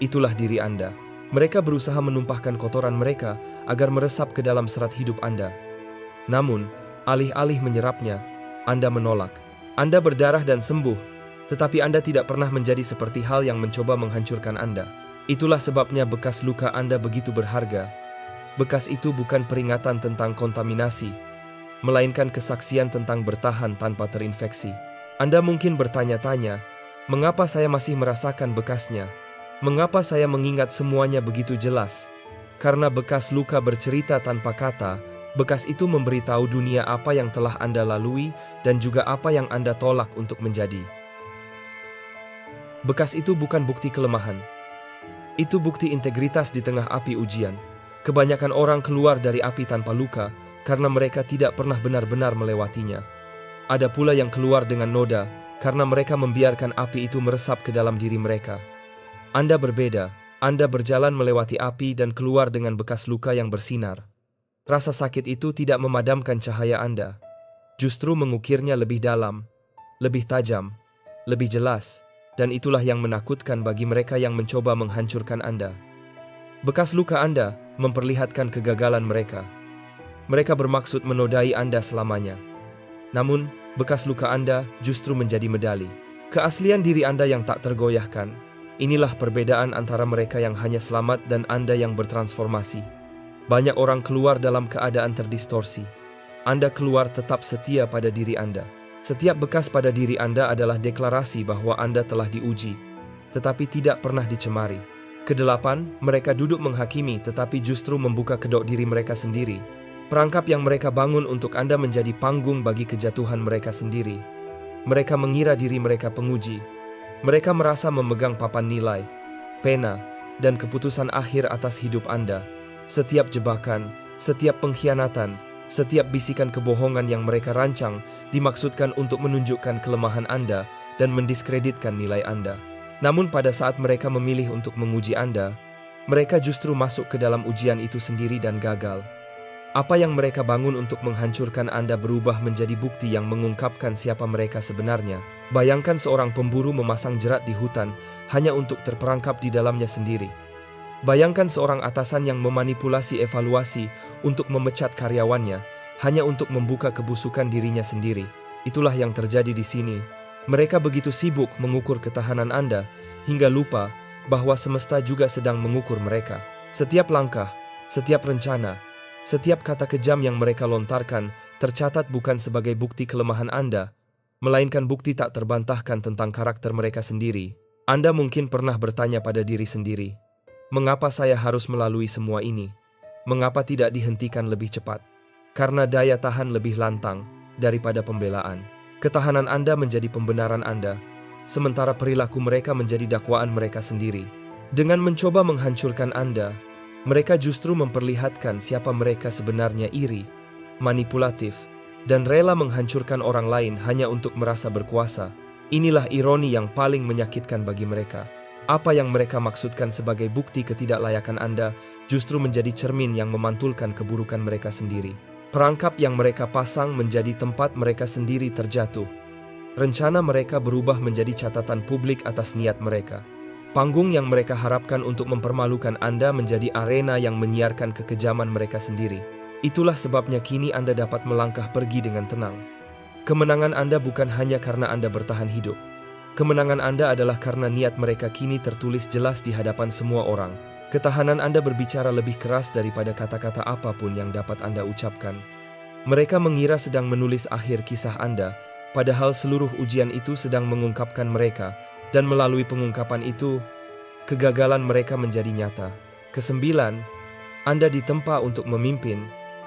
Itulah diri Anda. Mereka berusaha menumpahkan kotoran mereka agar meresap ke dalam serat hidup Anda. Namun, alih-alih menyerapnya, Anda menolak. Anda berdarah dan sembuh, tetapi Anda tidak pernah menjadi seperti hal yang mencoba menghancurkan Anda. Itulah sebabnya bekas luka Anda begitu berharga. Bekas itu bukan peringatan tentang kontaminasi, melainkan kesaksian tentang bertahan tanpa terinfeksi. Anda mungkin bertanya-tanya, mengapa saya masih merasakan bekasnya? Mengapa saya mengingat semuanya begitu jelas? Karena bekas luka bercerita tanpa kata, bekas itu memberitahu dunia apa yang telah Anda lalui dan juga apa yang Anda tolak untuk menjadi. Bekas itu bukan bukti kelemahan. Itu bukti integritas di tengah api ujian. Kebanyakan orang keluar dari api tanpa luka, karena mereka tidak pernah benar-benar melewatinya. Ada pula yang keluar dengan noda, karena mereka membiarkan api itu meresap ke dalam diri mereka. Anda berbeda. Anda berjalan melewati api dan keluar dengan bekas luka yang bersinar. Rasa sakit itu tidak memadamkan cahaya Anda, justru mengukirnya lebih dalam, lebih tajam, lebih jelas, dan itulah yang menakutkan bagi mereka yang mencoba menghancurkan Anda. Bekas luka Anda memperlihatkan kegagalan mereka. Mereka bermaksud menodai Anda selamanya. Namun, bekas luka Anda justru menjadi medali. Keaslian diri Anda yang tak tergoyahkan. Inilah perbedaan antara mereka yang hanya selamat dan Anda yang bertransformasi. Banyak orang keluar dalam keadaan terdistorsi. Anda keluar tetap setia pada diri Anda. Setiap bekas pada diri Anda adalah deklarasi bahwa Anda telah diuji, tetapi tidak pernah dicemari. Kedelapan, mereka duduk menghakimi tetapi justru membuka kedok diri mereka sendiri. Perangkap yang mereka bangun untuk Anda menjadi panggung bagi kejatuhan mereka sendiri. Mereka mengira diri mereka penguji. Mereka merasa memegang papan nilai, pena, dan keputusan akhir atas hidup Anda. Setiap jebakan, setiap pengkhianatan, setiap bisikan kebohongan yang mereka rancang dimaksudkan untuk menunjukkan kelemahan Anda dan mendiskreditkan nilai Anda. Namun pada saat mereka memilih untuk menguji Anda, mereka justru masuk ke dalam ujian itu sendiri dan gagal. Apa yang mereka bangun untuk menghancurkan Anda berubah menjadi bukti yang mengungkapkan siapa mereka sebenarnya. Bayangkan seorang pemburu memasang jerat di hutan hanya untuk terperangkap di dalamnya sendiri. Bayangkan seorang atasan yang memanipulasi evaluasi untuk memecat karyawannya hanya untuk membuka kebusukan dirinya sendiri. Itulah yang terjadi di sini. Mereka begitu sibuk mengukur ketahanan Anda hingga lupa bahwa semesta juga sedang mengukur mereka. Setiap langkah, setiap rencana, setiap kata kejam yang mereka lontarkan tercatat bukan sebagai bukti kelemahan Anda, melainkan bukti tak terbantahkan tentang karakter mereka sendiri. Anda mungkin pernah bertanya pada diri sendiri, mengapa saya harus melalui semua ini? Mengapa tidak dihentikan lebih cepat? Karena daya tahan lebih lantang daripada pembelaan. Ketahanan Anda menjadi pembenaran Anda, sementara perilaku mereka menjadi dakwaan mereka sendiri. Dengan mencoba menghancurkan Anda, mereka justru memperlihatkan siapa mereka sebenarnya: iri, manipulatif, dan rela menghancurkan orang lain hanya untuk merasa berkuasa. Inilah ironi yang paling menyakitkan bagi mereka. Apa yang mereka maksudkan sebagai bukti ketidaklayakan Anda justru menjadi cermin yang memantulkan keburukan mereka sendiri. Perangkap yang mereka pasang menjadi tempat mereka sendiri terjatuh. Rencana mereka berubah menjadi catatan publik atas niat mereka. Panggung yang mereka harapkan untuk mempermalukan Anda menjadi arena yang menyiarkan kekejaman mereka sendiri. Itulah sebabnya kini Anda dapat melangkah pergi dengan tenang. Kemenangan Anda bukan hanya karena Anda bertahan hidup. Kemenangan Anda adalah karena niat mereka kini tertulis jelas di hadapan semua orang. Ketahanan Anda berbicara lebih keras daripada kata-kata apapun yang dapat Anda ucapkan. Mereka mengira sedang menulis akhir kisah Anda, padahal seluruh ujian itu sedang mengungkapkan mereka, dan melalui pengungkapan itu, kegagalan mereka menjadi nyata. Kesembilan, Anda ditempa untuk memimpin,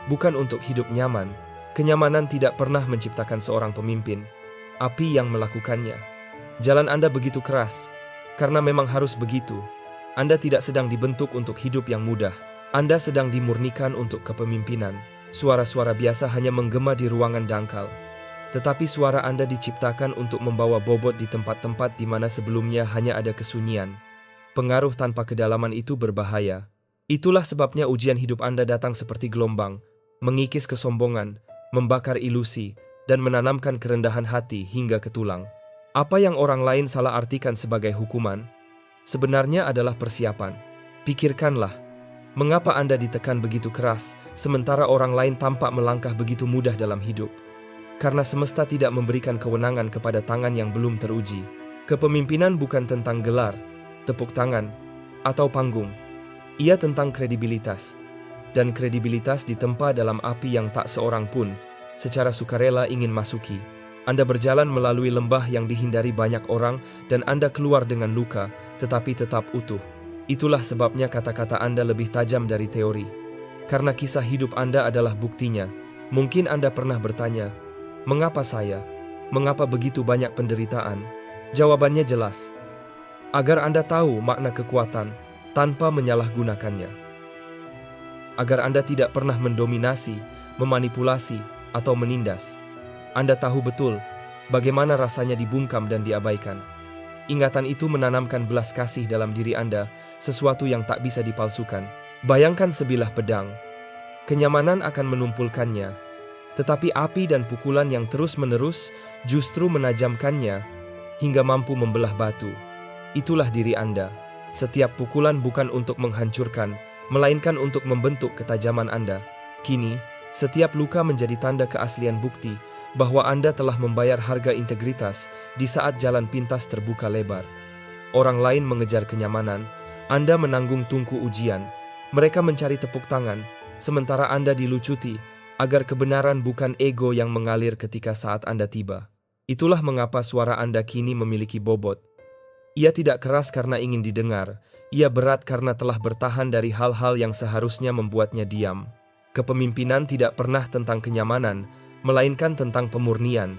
bukan untuk hidup nyaman. Kenyamanan tidak pernah menciptakan seorang pemimpin, api yang melakukannya. Jalan Anda begitu keras, karena memang harus begitu. Anda tidak sedang dibentuk untuk hidup yang mudah. Anda sedang dimurnikan untuk kepemimpinan. Suara-suara biasa hanya menggema di ruangan dangkal. Tetapi suara Anda diciptakan untuk membawa bobot di tempat-tempat di mana sebelumnya hanya ada kesunyian. Pengaruh tanpa kedalaman itu berbahaya. Itulah sebabnya ujian hidup Anda datang seperti gelombang, mengikis kesombongan, membakar ilusi, dan menanamkan kerendahan hati hingga ke tulang. Apa yang orang lain salah artikan sebagai hukuman, sebenarnya adalah persiapan. Pikirkanlah, mengapa Anda ditekan begitu keras, sementara orang lain tampak melangkah begitu mudah dalam hidup? Karena semesta tidak memberikan kewenangan kepada tangan yang belum teruji. Kepemimpinan bukan tentang gelar, tepuk tangan, atau panggung. Ia tentang kredibilitas. Dan kredibilitas ditempa dalam api yang tak seorang pun secara sukarela ingin masuki. Anda berjalan melalui lembah yang dihindari banyak orang dan Anda keluar dengan luka, tetapi tetap utuh. Itulah sebabnya kata-kata Anda lebih tajam dari teori. Karena kisah hidup Anda adalah buktinya. Mungkin Anda pernah bertanya, mengapa saya? Mengapa begitu banyak penderitaan? Jawabannya jelas. Agar Anda tahu makna kekuatan tanpa menyalahgunakannya. Agar Anda tidak pernah mendominasi, memanipulasi, atau menindas. Anda tahu betul bagaimana rasanya dibungkam dan diabaikan. Ingatan itu menanamkan belas kasih dalam diri Anda, sesuatu yang tak bisa dipalsukan. Bayangkan sebilah pedang. Kenyamanan akan menumpulkannya, tetapi api dan pukulan yang terus-menerus justru menajamkannya hingga mampu membelah batu. Itulah diri Anda. Setiap pukulan bukan untuk menghancurkan, melainkan untuk membentuk ketajaman Anda. Kini, setiap luka menjadi tanda keaslian bukti bahwa Anda telah membayar harga integritas di saat jalan pintas terbuka lebar. Orang lain mengejar kenyamanan, Anda menanggung tungku ujian. Mereka mencari tepuk tangan, sementara Anda dilucuti, agar kebenaran bukan ego yang mengalir ketika saat Anda tiba. Itulah mengapa suara Anda kini memiliki bobot. Ia tidak keras karena ingin didengar, ia berat karena telah bertahan dari hal-hal yang seharusnya membuatnya diam. Kepemimpinan tidak pernah tentang kenyamanan, melainkan tentang pemurnian.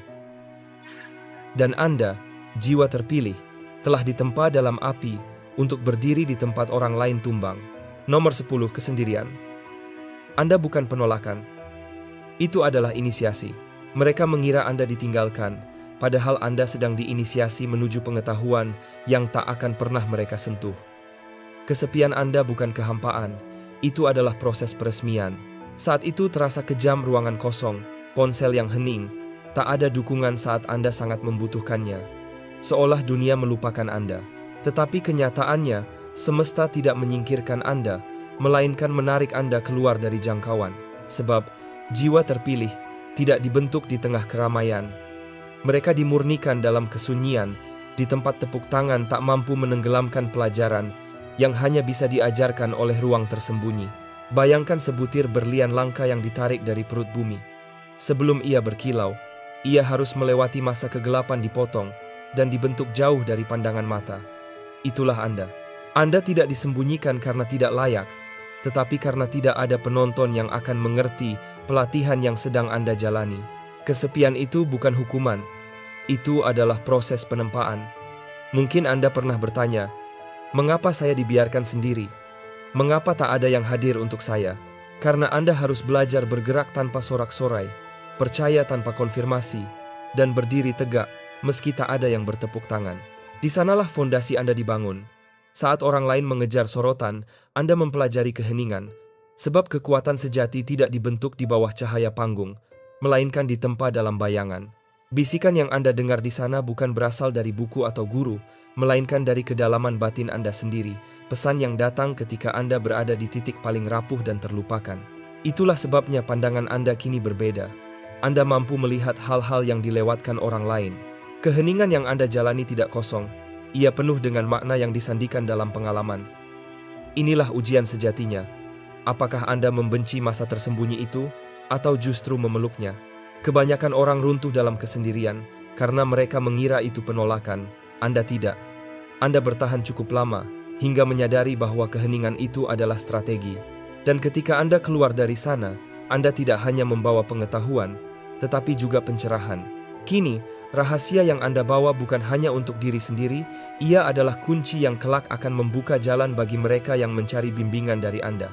Dan Anda, jiwa terpilih, telah ditempa dalam api untuk berdiri di tempat orang lain tumbang. Nomor 10, kesendirian. Anda bukan penolakan. Itu adalah inisiasi. Mereka mengira Anda ditinggalkan, padahal Anda sedang diinisiasi menuju pengetahuan yang tak akan pernah mereka sentuh. Kesepian Anda bukan kehampaan, itu adalah proses peresmian. Saat itu terasa kejam ruangan kosong, ponsel yang hening, tak ada dukungan saat Anda sangat membutuhkannya. Seolah dunia melupakan Anda. Tetapi kenyataannya, semesta tidak menyingkirkan Anda, melainkan menarik Anda keluar dari jangkauan. Sebab, jiwa terpilih tidak dibentuk di tengah keramaian. Mereka dimurnikan dalam kesunyian, di tempat tepuk tangan tak mampu menenggelamkan pelajaran yang hanya bisa diajarkan oleh ruang tersembunyi. Bayangkan sebutir berlian langka yang ditarik dari perut bumi. Sebelum ia berkilau, ia harus melewati masa kegelapan dipotong dan dibentuk jauh dari pandangan mata. Itulah Anda. Anda tidak disembunyikan karena tidak layak, tetapi karena tidak ada penonton yang akan mengerti pelatihan yang sedang Anda jalani. Kesepian itu bukan hukuman, itu adalah proses penempaan. Mungkin Anda pernah bertanya, mengapa saya dibiarkan sendiri? Mengapa tak ada yang hadir untuk saya? Karena Anda harus belajar bergerak tanpa sorak-sorai, percaya tanpa konfirmasi, dan berdiri tegak meski tak ada yang bertepuk tangan. Di sanalah fondasi Anda dibangun. Saat orang lain mengejar sorotan, Anda mempelajari keheningan. Sebab kekuatan sejati tidak dibentuk di bawah cahaya panggung, melainkan ditempa dalam bayangan. Bisikan yang Anda dengar di sana bukan berasal dari buku atau guru, melainkan dari kedalaman batin Anda sendiri, pesan yang datang ketika Anda berada di titik paling rapuh dan terlupakan. Itulah sebabnya pandangan Anda kini berbeda. Anda mampu melihat hal-hal yang dilewatkan orang lain. Keheningan yang Anda jalani tidak kosong, ia penuh dengan makna yang disandikan dalam pengalaman. Inilah ujian sejatinya. Apakah Anda membenci masa tersembunyi itu, atau justru memeluknya? Kebanyakan orang runtuh dalam kesendirian, karena mereka mengira itu penolakan. Anda tidak. Anda bertahan cukup lama, hingga menyadari bahwa keheningan itu adalah strategi. Dan ketika Anda keluar dari sana, Anda tidak hanya membawa pengetahuan, tetapi juga pencerahan. Kini, rahasia yang Anda bawa bukan hanya untuk diri sendiri, ia adalah kunci yang kelak akan membuka jalan bagi mereka yang mencari bimbingan dari Anda.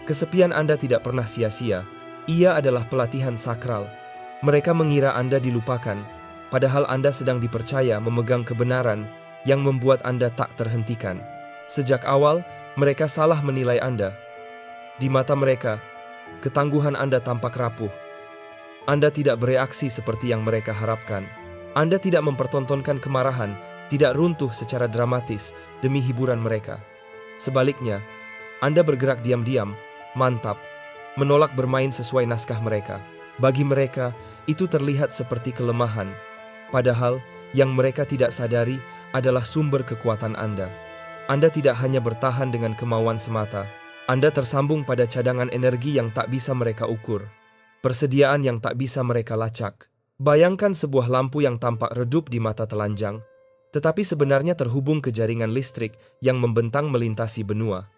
Kesepian Anda tidak pernah sia-sia, ia adalah pelatihan sakral. Mereka mengira Anda dilupakan, padahal Anda sedang dipercaya memegang kebenaran yang membuat Anda tak terhentikan. Sejak awal, mereka salah menilai Anda. Di mata mereka, ketangguhan Anda tampak rapuh. Anda tidak bereaksi seperti yang mereka harapkan. Anda tidak mempertontonkan kemarahan, tidak runtuh secara dramatis demi hiburan mereka. Sebaliknya, Anda bergerak diam-diam, mantap, menolak bermain sesuai naskah mereka. Bagi mereka, itu terlihat seperti kelemahan. Padahal, yang mereka tidak sadari adalah sumber kekuatan Anda. Anda tidak hanya bertahan dengan kemauan semata, Anda tersambung pada cadangan energi yang tak bisa mereka ukur. Persediaan yang tak bisa mereka lacak. Bayangkan sebuah lampu yang tampak redup di mata telanjang, tetapi sebenarnya terhubung ke jaringan listrik yang membentang melintasi benua.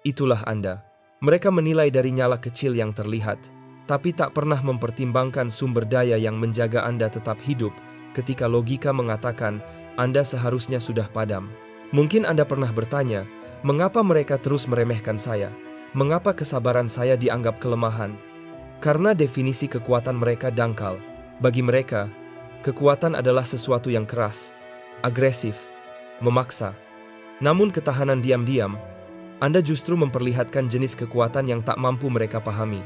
Itulah Anda. Mereka menilai dari nyala kecil yang terlihat, tapi tak pernah mempertimbangkan sumber daya yang menjaga Anda tetap hidup ketika logika mengatakan Anda seharusnya sudah padam. Mungkin Anda pernah bertanya, mengapa mereka terus meremehkan saya? Mengapa kesabaran saya dianggap kelemahan? Karena definisi kekuatan mereka dangkal. Bagi mereka, kekuatan adalah sesuatu yang keras, agresif, memaksa. Namun ketahanan diam-diam, Anda justru memperlihatkan jenis kekuatan yang tak mampu mereka pahami.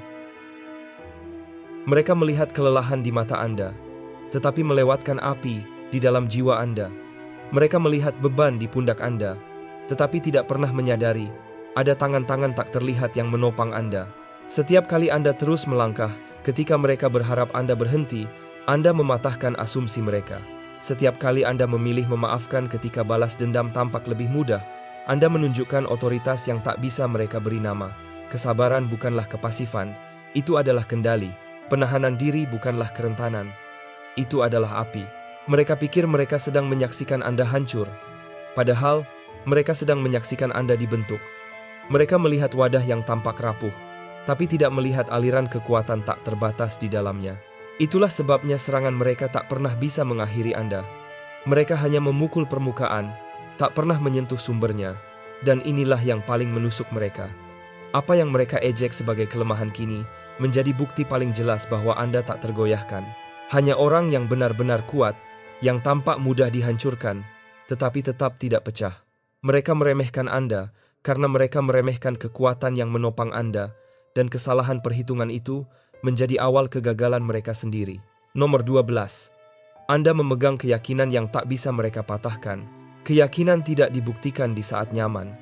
Mereka melihat kelelahan di mata Anda, tetapi melewatkan api di dalam jiwa Anda. Mereka melihat beban di pundak Anda, tetapi tidak pernah menyadari ada tangan-tangan tak terlihat yang menopang Anda. Setiap kali Anda terus melangkah, ketika mereka berharap Anda berhenti, Anda mematahkan asumsi mereka. Setiap kali Anda memilih memaafkan ketika balas dendam tampak lebih mudah, Anda menunjukkan otoritas yang tak bisa mereka beri nama. Kesabaran bukanlah kepasifan, itu adalah kendali. Penahanan diri bukanlah kerentanan, itu adalah api. Mereka pikir mereka sedang menyaksikan Anda hancur, padahal mereka sedang menyaksikan Anda dibentuk. Mereka melihat wadah yang tampak rapuh, tapi tidak melihat aliran kekuatan tak terbatas di dalamnya. Itulah sebabnya serangan mereka tak pernah bisa mengakhiri Anda. Mereka hanya memukul permukaan, tak pernah menyentuh sumbernya, dan inilah yang paling menusuk mereka. Apa yang mereka ejek sebagai kelemahan kini menjadi bukti paling jelas bahwa Anda tak tergoyahkan. Hanya orang yang benar-benar kuat, yang tampak mudah dihancurkan, tetapi tetap tidak pecah. Mereka meremehkan Anda karena mereka meremehkan kekuatan yang menopang Anda, dan kesalahan perhitungan itu menjadi awal kegagalan mereka sendiri. Nomor 12. Anda memegang keyakinan yang tak bisa mereka patahkan. Keyakinan tidak dibuktikan di saat nyaman.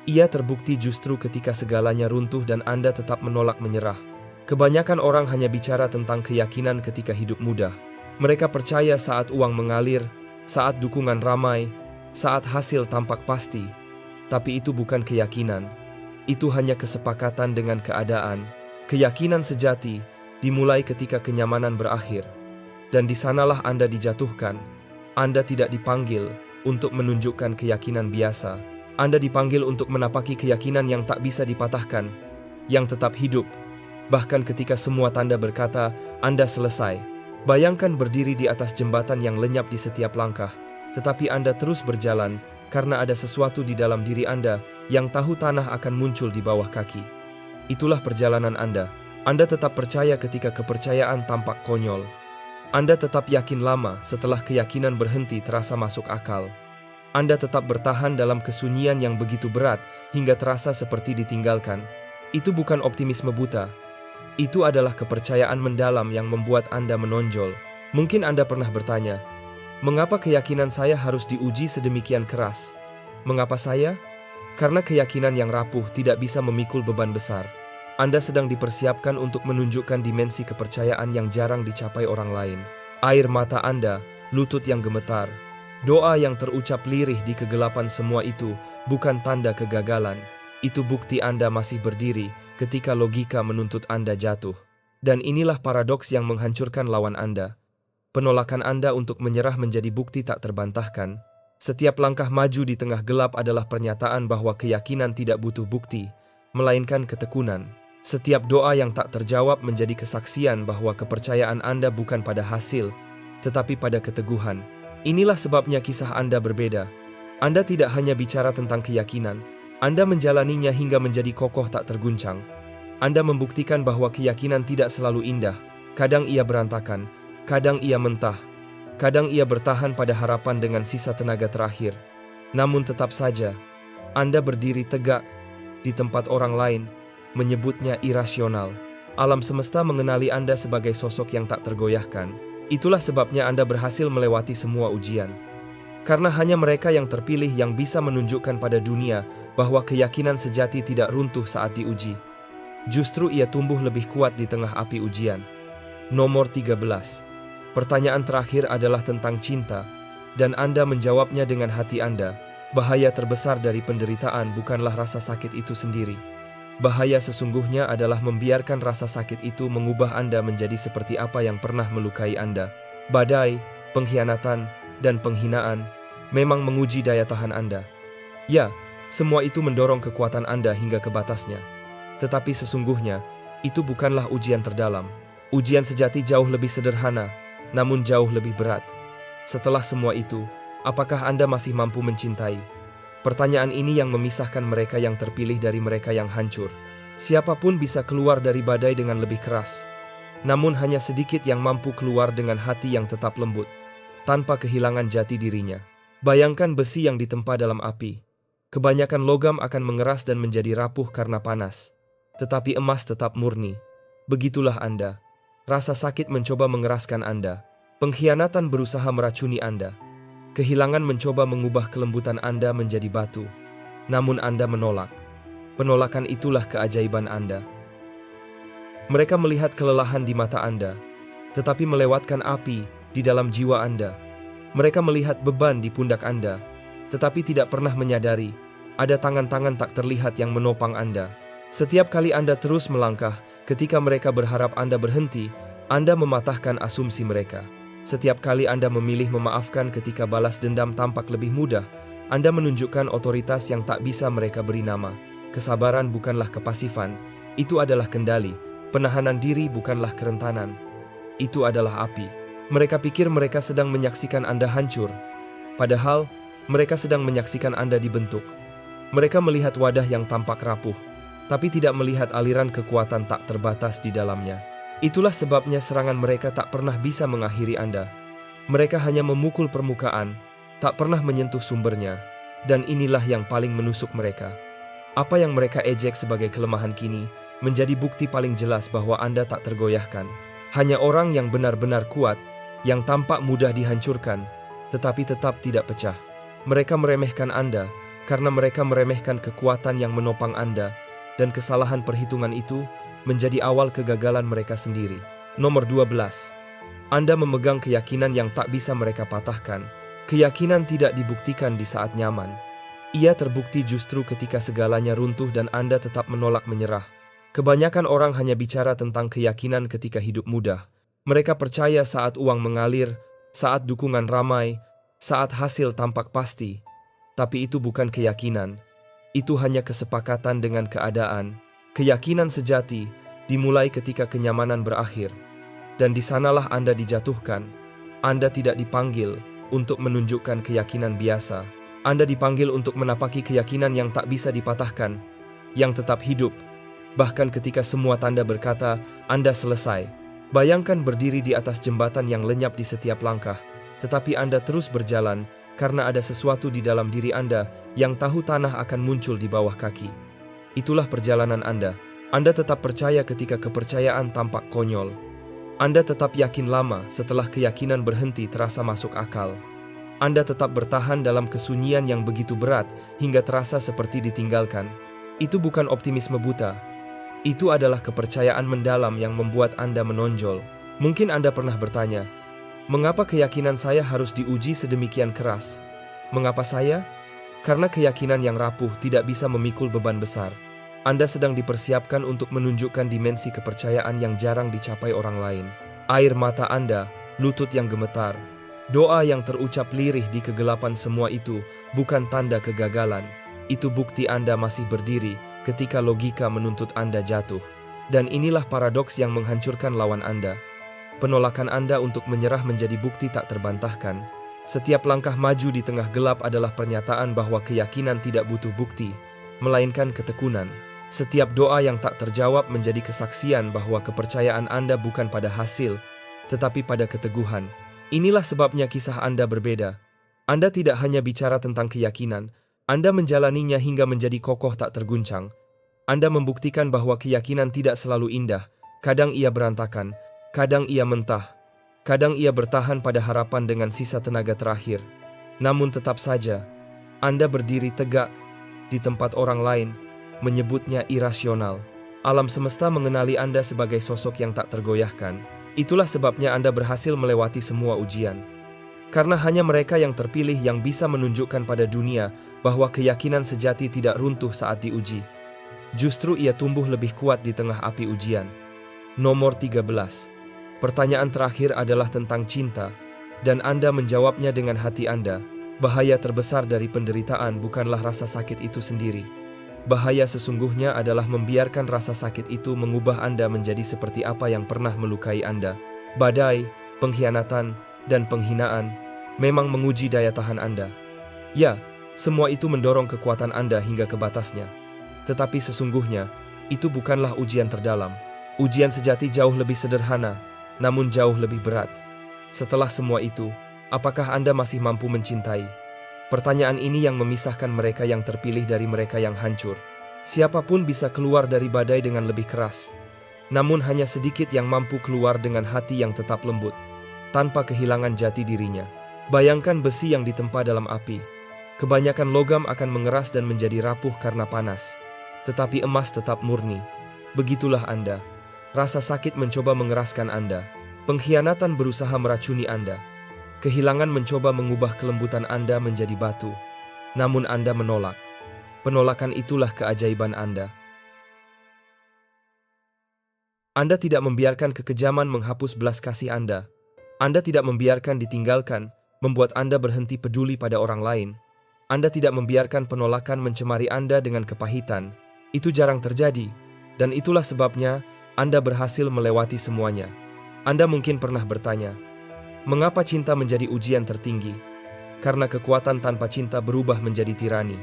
Ia terbukti justru ketika segalanya runtuh dan Anda tetap menolak menyerah. Kebanyakan orang hanya bicara tentang keyakinan ketika hidup mudah. Mereka percaya saat uang mengalir, saat dukungan ramai, saat hasil tampak pasti. Tapi itu bukan keyakinan. Itu hanya kesepakatan dengan keadaan. Keyakinan sejati dimulai ketika kenyamanan berakhir. Dan di sanalah Anda dijatuhkan. Anda tidak dipanggil untuk menunjukkan keyakinan biasa. Anda dipanggil untuk menapaki keyakinan yang tak bisa dipatahkan, yang tetap hidup. Bahkan ketika semua tanda berkata, Anda selesai. Bayangkan berdiri di atas jembatan yang lenyap di setiap langkah, tetapi Anda terus berjalan karena ada sesuatu di dalam diri Anda yang tahu tanah akan muncul di bawah kaki. Itulah perjalanan Anda. Anda tetap percaya ketika kepercayaan tampak konyol. Anda tetap yakin lama setelah keyakinan berhenti terasa masuk akal. Anda tetap bertahan dalam kesunyian yang begitu berat hingga terasa seperti ditinggalkan. Itu bukan optimisme buta. Itu adalah kepercayaan mendalam yang membuat Anda menonjol. Mungkin Anda pernah bertanya, mengapa keyakinan saya harus diuji sedemikian keras? Mengapa saya? Karena keyakinan yang rapuh tidak bisa memikul beban besar. Anda sedang dipersiapkan untuk menunjukkan dimensi kepercayaan yang jarang dicapai orang lain. Air mata Anda, lutut yang gemetar, doa yang terucap lirih di kegelapan, semua itu bukan tanda kegagalan. Itu bukti Anda masih berdiri ketika logika menuntut Anda jatuh. Dan inilah paradoks yang menghancurkan lawan Anda. Penolakan Anda untuk menyerah menjadi bukti tak terbantahkan. Setiap langkah maju di tengah gelap adalah pernyataan bahwa keyakinan tidak butuh bukti, melainkan ketekunan. Setiap doa yang tak terjawab menjadi kesaksian bahwa kepercayaan Anda bukan pada hasil, tetapi pada keteguhan. Inilah sebabnya kisah Anda berbeda. Anda tidak hanya bicara tentang keyakinan, Anda menjalaninya hingga menjadi kokoh tak terguncang. Anda membuktikan bahwa keyakinan tidak selalu indah. Kadang ia berantakan, kadang ia mentah, kadang ia bertahan pada harapan dengan sisa tenaga terakhir. Namun tetap saja, Anda berdiri tegak di tempat orang lain menyebutnya irasional. Alam semesta mengenali Anda sebagai sosok yang tak tergoyahkan. Itulah sebabnya Anda berhasil melewati semua ujian. Karena hanya mereka yang terpilih yang bisa menunjukkan pada dunia bahwa keyakinan sejati tidak runtuh saat diuji. Justru ia tumbuh lebih kuat di tengah api ujian. Nomor 13. Pertanyaan terakhir adalah tentang cinta, dan Anda menjawabnya dengan hati Anda. Bahaya terbesar dari penderitaan bukanlah rasa sakit itu sendiri. Bahaya sesungguhnya adalah membiarkan rasa sakit itu mengubah Anda menjadi seperti apa yang pernah melukai Anda. Badai, pengkhianatan, dan penghinaan memang menguji daya tahan Anda. Ya, semua itu mendorong kekuatan Anda hingga ke batasnya. Tetapi sesungguhnya, itu bukanlah ujian terdalam. Ujian sejati jauh lebih sederhana, namun jauh lebih berat. Setelah semua itu, apakah Anda masih mampu mencintai? Pertanyaan ini yang memisahkan mereka yang terpilih dari mereka yang hancur. Siapapun bisa keluar dari badai dengan lebih keras, namun hanya sedikit yang mampu keluar dengan hati yang tetap lembut, tanpa kehilangan jati dirinya. Bayangkan besi yang ditempa dalam api. Kebanyakan logam akan mengeras dan menjadi rapuh karena panas. Tetapi emas tetap murni. Begitulah Anda. Rasa sakit mencoba mengeraskan Anda. Pengkhianatan berusaha meracuni Anda. Kehilangan mencoba mengubah kelembutan Anda menjadi batu. Namun Anda menolak. Penolakan itulah keajaiban Anda. Mereka melihat kelelahan di mata Anda, tetapi melewatkan api di dalam jiwa Anda. Mereka melihat beban di pundak Anda, tetapi tidak pernah menyadari ada tangan-tangan tak terlihat yang menopang Anda. Setiap kali Anda terus melangkah, ketika mereka berharap Anda berhenti, Anda mematahkan asumsi mereka. Setiap kali Anda memilih memaafkan ketika balas dendam tampak lebih mudah, Anda menunjukkan otoritas yang tak bisa mereka beri nama. Kesabaran bukanlah kepasifan, itu adalah kendali. Penahanan diri bukanlah kerentanan, itu adalah api. Mereka pikir mereka sedang menyaksikan Anda hancur, padahal mereka sedang menyaksikan Anda dibentuk. Mereka melihat wadah yang tampak rapuh, tapi tidak melihat aliran kekuatan tak terbatas di dalamnya. Itulah sebabnya serangan mereka tak pernah bisa mengakhiri Anda. Mereka hanya memukul permukaan, tak pernah menyentuh sumbernya, dan inilah yang paling menusuk mereka. Apa yang mereka ejek sebagai kelemahan kini menjadi bukti paling jelas bahwa Anda tak tergoyahkan. Hanya orang yang benar-benar kuat, yang tampak mudah dihancurkan, tetapi tetap tidak pecah. Mereka meremehkan Anda karena mereka meremehkan kekuatan yang menopang Anda, dan kesalahan perhitungan itu menjadi awal kegagalan mereka sendiri. Nomor 12. Anda memegang keyakinan yang tak bisa mereka patahkan. Keyakinan tidak dibuktikan di saat nyaman. Ia terbukti justru ketika segalanya runtuh dan Anda tetap menolak menyerah. Kebanyakan orang hanya bicara tentang keyakinan ketika hidup mudah. Mereka percaya saat uang mengalir, saat dukungan ramai, saat hasil tampak pasti. Tapi itu bukan keyakinan. Itu hanya kesepakatan dengan keadaan. Keyakinan sejati dimulai ketika kenyamanan berakhir. Dan di sanalah Anda dijatuhkan. Anda tidak dipanggil untuk menunjukkan keyakinan biasa. Anda dipanggil untuk menapaki keyakinan yang tak bisa dipatahkan, yang tetap hidup. Bahkan ketika semua tanda berkata, Anda selesai. Bayangkan berdiri di atas jembatan yang lenyap di setiap langkah, tetapi Anda terus berjalan karena ada sesuatu di dalam diri Anda yang tahu tanah akan muncul di bawah kaki. Itulah perjalanan Anda. Anda tetap percaya ketika kepercayaan tampak konyol. Anda tetap yakin lama setelah keyakinan berhenti terasa masuk akal. Anda tetap bertahan dalam kesunyian yang begitu berat hingga terasa seperti ditinggalkan. Itu bukan optimisme buta. Itu adalah kepercayaan mendalam yang membuat Anda menonjol. Mungkin Anda pernah bertanya, mengapa keyakinan saya harus diuji sedemikian keras? Mengapa saya? Karena keyakinan yang rapuh tidak bisa memikul beban besar. Anda sedang dipersiapkan untuk menunjukkan dimensi kepercayaan yang jarang dicapai orang lain. Air mata Anda, lutut yang gemetar, doa yang terucap lirih di kegelapan, semua itu bukan tanda kegagalan. Itu bukti Anda masih berdiri ketika logika menuntut Anda jatuh. Dan inilah paradoks yang menghancurkan lawan Anda. Penolakan Anda untuk menyerah menjadi bukti tak terbantahkan. Setiap langkah maju di tengah gelap adalah pernyataan bahwa keyakinan tidak butuh bukti, melainkan ketekunan. Setiap doa yang tak terjawab menjadi kesaksian bahwa kepercayaan Anda bukan pada hasil, tetapi pada keteguhan. Inilah sebabnya kisah Anda berbeda. Anda tidak hanya bicara tentang keyakinan, Anda menjalaninya hingga menjadi kokoh tak terguncang. Anda membuktikan bahwa keyakinan tidak selalu indah. Kadang ia berantakan, kadang ia mentah, kadang ia bertahan pada harapan dengan sisa tenaga terakhir. Namun tetap saja, Anda berdiri tegak di tempat orang lain menyebutnya irasional. Alam semesta mengenali Anda sebagai sosok yang tak tergoyahkan. Itulah sebabnya Anda berhasil melewati semua ujian. Karena hanya mereka yang terpilih yang bisa menunjukkan pada dunia bahwa keyakinan sejati tidak runtuh saat diuji. Justru ia tumbuh lebih kuat di tengah api ujian. Nomor 13. Pertanyaan terakhir adalah tentang cinta, dan Anda menjawabnya dengan hati Anda. Bahaya terbesar dari penderitaan bukanlah rasa sakit itu sendiri. Bahaya sesungguhnya adalah membiarkan rasa sakit itu mengubah Anda menjadi seperti apa yang pernah melukai Anda. Badai, pengkhianatan, dan penghinaan memang menguji daya tahan Anda. Ya, semua itu mendorong kekuatan Anda hingga ke batasnya. Tetapi sesungguhnya, itu bukanlah ujian terdalam. Ujian sejati jauh lebih sederhana, namun jauh lebih berat. Setelah semua itu, apakah Anda masih mampu mencintai? Pertanyaan ini yang memisahkan mereka yang terpilih dari mereka yang hancur. Siapapun bisa keluar dari badai dengan lebih keras. Namun hanya sedikit yang mampu keluar dengan hati yang tetap lembut, tanpa kehilangan jati dirinya. Bayangkan besi yang ditempa dalam api. Kebanyakan logam akan mengeras dan menjadi rapuh karena panas. Tetapi emas tetap murni. Begitulah Anda. Rasa sakit mencoba mengeraskan Anda. Pengkhianatan berusaha meracuni Anda. Kehilangan mencoba mengubah kelembutan Anda menjadi batu. Namun Anda menolak. Penolakan itulah keajaiban Anda. Anda tidak membiarkan kekejaman menghapus belas kasih Anda. Anda tidak membiarkan ditinggalkan, membuat Anda berhenti peduli pada orang lain. Anda tidak membiarkan penolakan mencemari Anda dengan kepahitan. Itu jarang terjadi, dan itulah sebabnya Anda berhasil melewati semuanya. Anda mungkin pernah bertanya, mengapa cinta menjadi ujian tertinggi? Karena kekuatan tanpa cinta berubah menjadi tirani.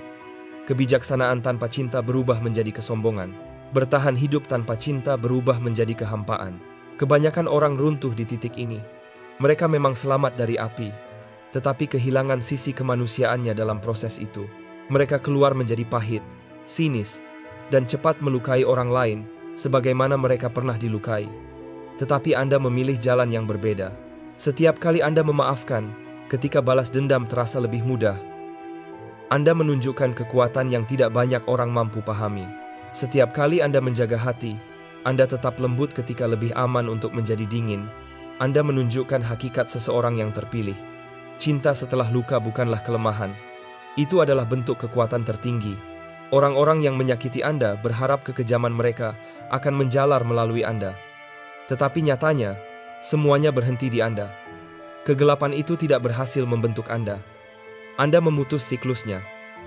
Kebijaksanaan tanpa cinta berubah menjadi kesombongan. Bertahan hidup tanpa cinta berubah menjadi kehampaan. Kebanyakan orang runtuh di titik ini. Mereka memang selamat dari api, tetapi kehilangan sisi kemanusiaannya dalam proses itu. Mereka keluar menjadi pahit, sinis, dan cepat melukai orang lain sebagaimana mereka pernah dilukai. Tetapi Anda memilih jalan yang berbeda. Setiap kali Anda memaafkan, ketika balas dendam terasa lebih mudah. Anda menunjukkan kekuatan yang tidak banyak orang mampu pahami. Setiap kali Anda menjaga hati, Anda tetap lembut ketika lebih aman untuk menjadi dingin. Anda menunjukkan hakikat seseorang yang terpilih. Cinta setelah luka bukanlah kelemahan. Itu adalah bentuk kekuatan tertinggi. Orang-orang yang menyakiti Anda berharap kekejaman mereka akan menjalar melalui Anda. Tetapi nyatanya, semuanya berhenti di Anda. Kegelapan itu tidak berhasil membentuk Anda. Anda memutus siklusnya,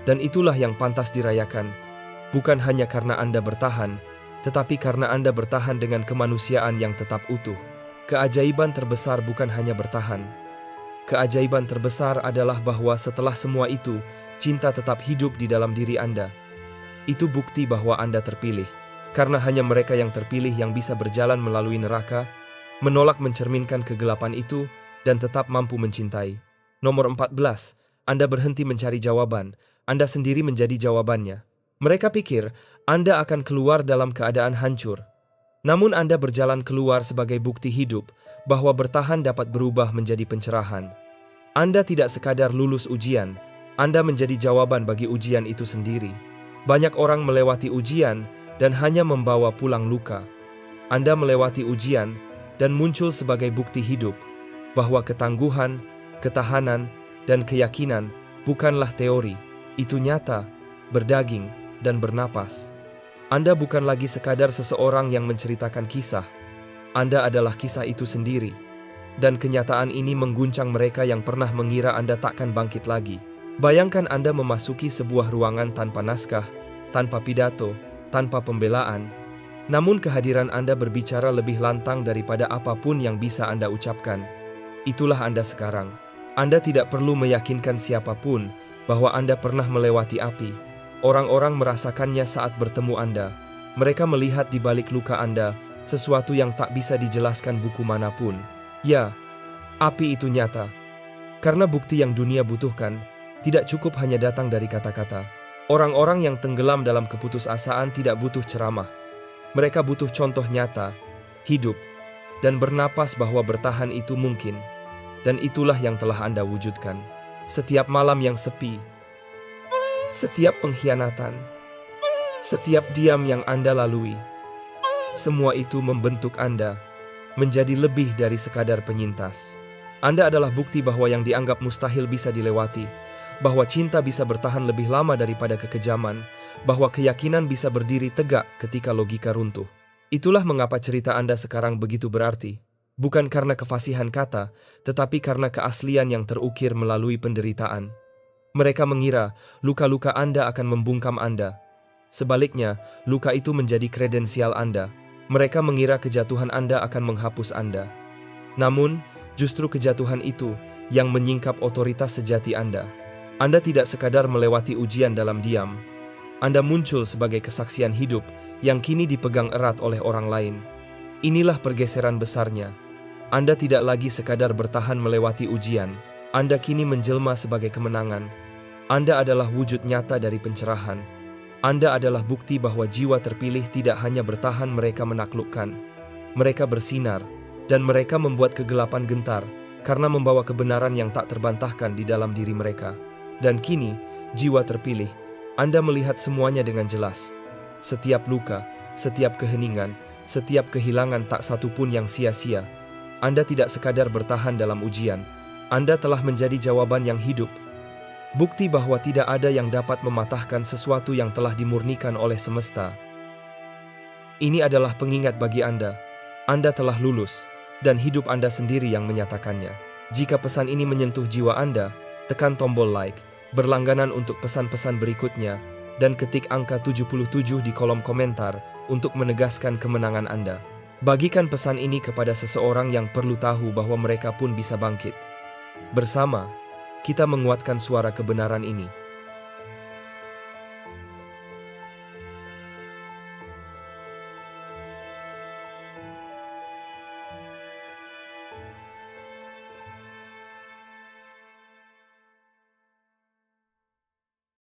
dan itulah yang pantas dirayakan, bukan hanya karena Anda bertahan, tetapi karena Anda bertahan dengan kemanusiaan yang tetap utuh. Keajaiban terbesar bukan hanya bertahan. Keajaiban terbesar adalah bahwa setelah semua itu, cinta tetap hidup di dalam diri Anda. Itu bukti bahwa Anda terpilih, karena hanya mereka yang terpilih yang bisa berjalan melalui neraka, menolak mencerminkan kegelapan itu, dan tetap mampu mencintai. Nomor 14, Anda berhenti mencari jawaban, Anda sendiri menjadi jawabannya. Mereka pikir Anda akan keluar dalam keadaan hancur. Namun Anda berjalan keluar sebagai bukti hidup bahwa bertahan dapat berubah menjadi pencerahan. Anda tidak sekadar lulus ujian, Anda menjadi jawaban bagi ujian itu sendiri. Banyak orang melewati ujian dan hanya membawa pulang luka. Anda melewati ujian dan muncul sebagai bukti hidup bahwa ketangguhan, ketahanan, dan keyakinan bukanlah teori, itu nyata, berdaging, dan bernapas. Anda bukan lagi sekadar seseorang yang menceritakan kisah. Anda adalah kisah itu sendiri. Dan kenyataan ini mengguncang mereka yang pernah mengira Anda takkan bangkit lagi. Bayangkan Anda memasuki sebuah ruangan tanpa naskah, tanpa pidato, tanpa pembelaan. Namun kehadiran Anda berbicara lebih lantang daripada apapun yang bisa Anda ucapkan. Itulah Anda sekarang. Anda tidak perlu meyakinkan siapapun bahwa Anda pernah melewati api. Orang-orang merasakannya saat bertemu Anda. Mereka melihat di balik luka Anda sesuatu yang tak bisa dijelaskan buku manapun. Ya, api itu nyata. Karena bukti yang dunia butuhkan tidak cukup hanya datang dari kata-kata. Orang-orang yang tenggelam dalam keputusasaan tidak butuh ceramah. Mereka butuh contoh nyata, hidup, dan bernapas bahwa bertahan itu mungkin. Dan itulah yang telah Anda wujudkan. Setiap malam yang sepi, setiap pengkhianatan, setiap diam yang Anda lalui, semua itu membentuk Anda menjadi lebih dari sekadar penyintas. Anda adalah bukti bahwa yang dianggap mustahil bisa dilewati, bahwa cinta bisa bertahan lebih lama daripada kekejaman, bahwa keyakinan bisa berdiri tegak ketika logika runtuh. Itulah mengapa cerita Anda sekarang begitu berarti. Bukan karena kefasihan kata, tetapi karena keaslian yang terukir melalui penderitaan. Mereka mengira luka-luka Anda akan membungkam Anda. Sebaliknya, luka itu menjadi kredensial Anda. Mereka mengira kejatuhan Anda akan menghapus Anda. Namun, justru kejatuhan itu yang menyingkap otoritas sejati Anda. Anda tidak sekadar melewati ujian dalam diam. Anda muncul sebagai kesaksian hidup yang kini dipegang erat oleh orang lain. Inilah pergeseran besarnya. Anda tidak lagi sekadar bertahan melewati ujian. Anda kini menjelma sebagai kemenangan. Anda adalah wujud nyata dari pencerahan. Anda adalah bukti bahwa jiwa terpilih tidak hanya bertahan, mereka menaklukkan. Mereka bersinar, dan mereka membuat kegelapan gentar karena membawa kebenaran yang tak terbantahkan di dalam diri mereka. Dan kini, jiwa terpilih, Anda melihat semuanya dengan jelas. Setiap luka, setiap keheningan, setiap kehilangan, tak satu pun yang sia-sia. Anda tidak sekadar bertahan dalam ujian. Anda telah menjadi jawaban yang hidup. Bukti bahwa tidak ada yang dapat mematahkan sesuatu yang telah dimurnikan oleh semesta. Ini adalah pengingat bagi Anda. Anda telah lulus, dan hidup Anda sendiri yang menyatakannya. Jika pesan ini menyentuh jiwa Anda, tekan tombol like, berlangganan untuk pesan-pesan berikutnya, dan ketik angka 77 di kolom komentar untuk menegaskan kemenangan Anda. Bagikan pesan ini kepada seseorang yang perlu tahu bahwa mereka pun bisa bangkit. Bersama, kita menguatkan suara kebenaran ini.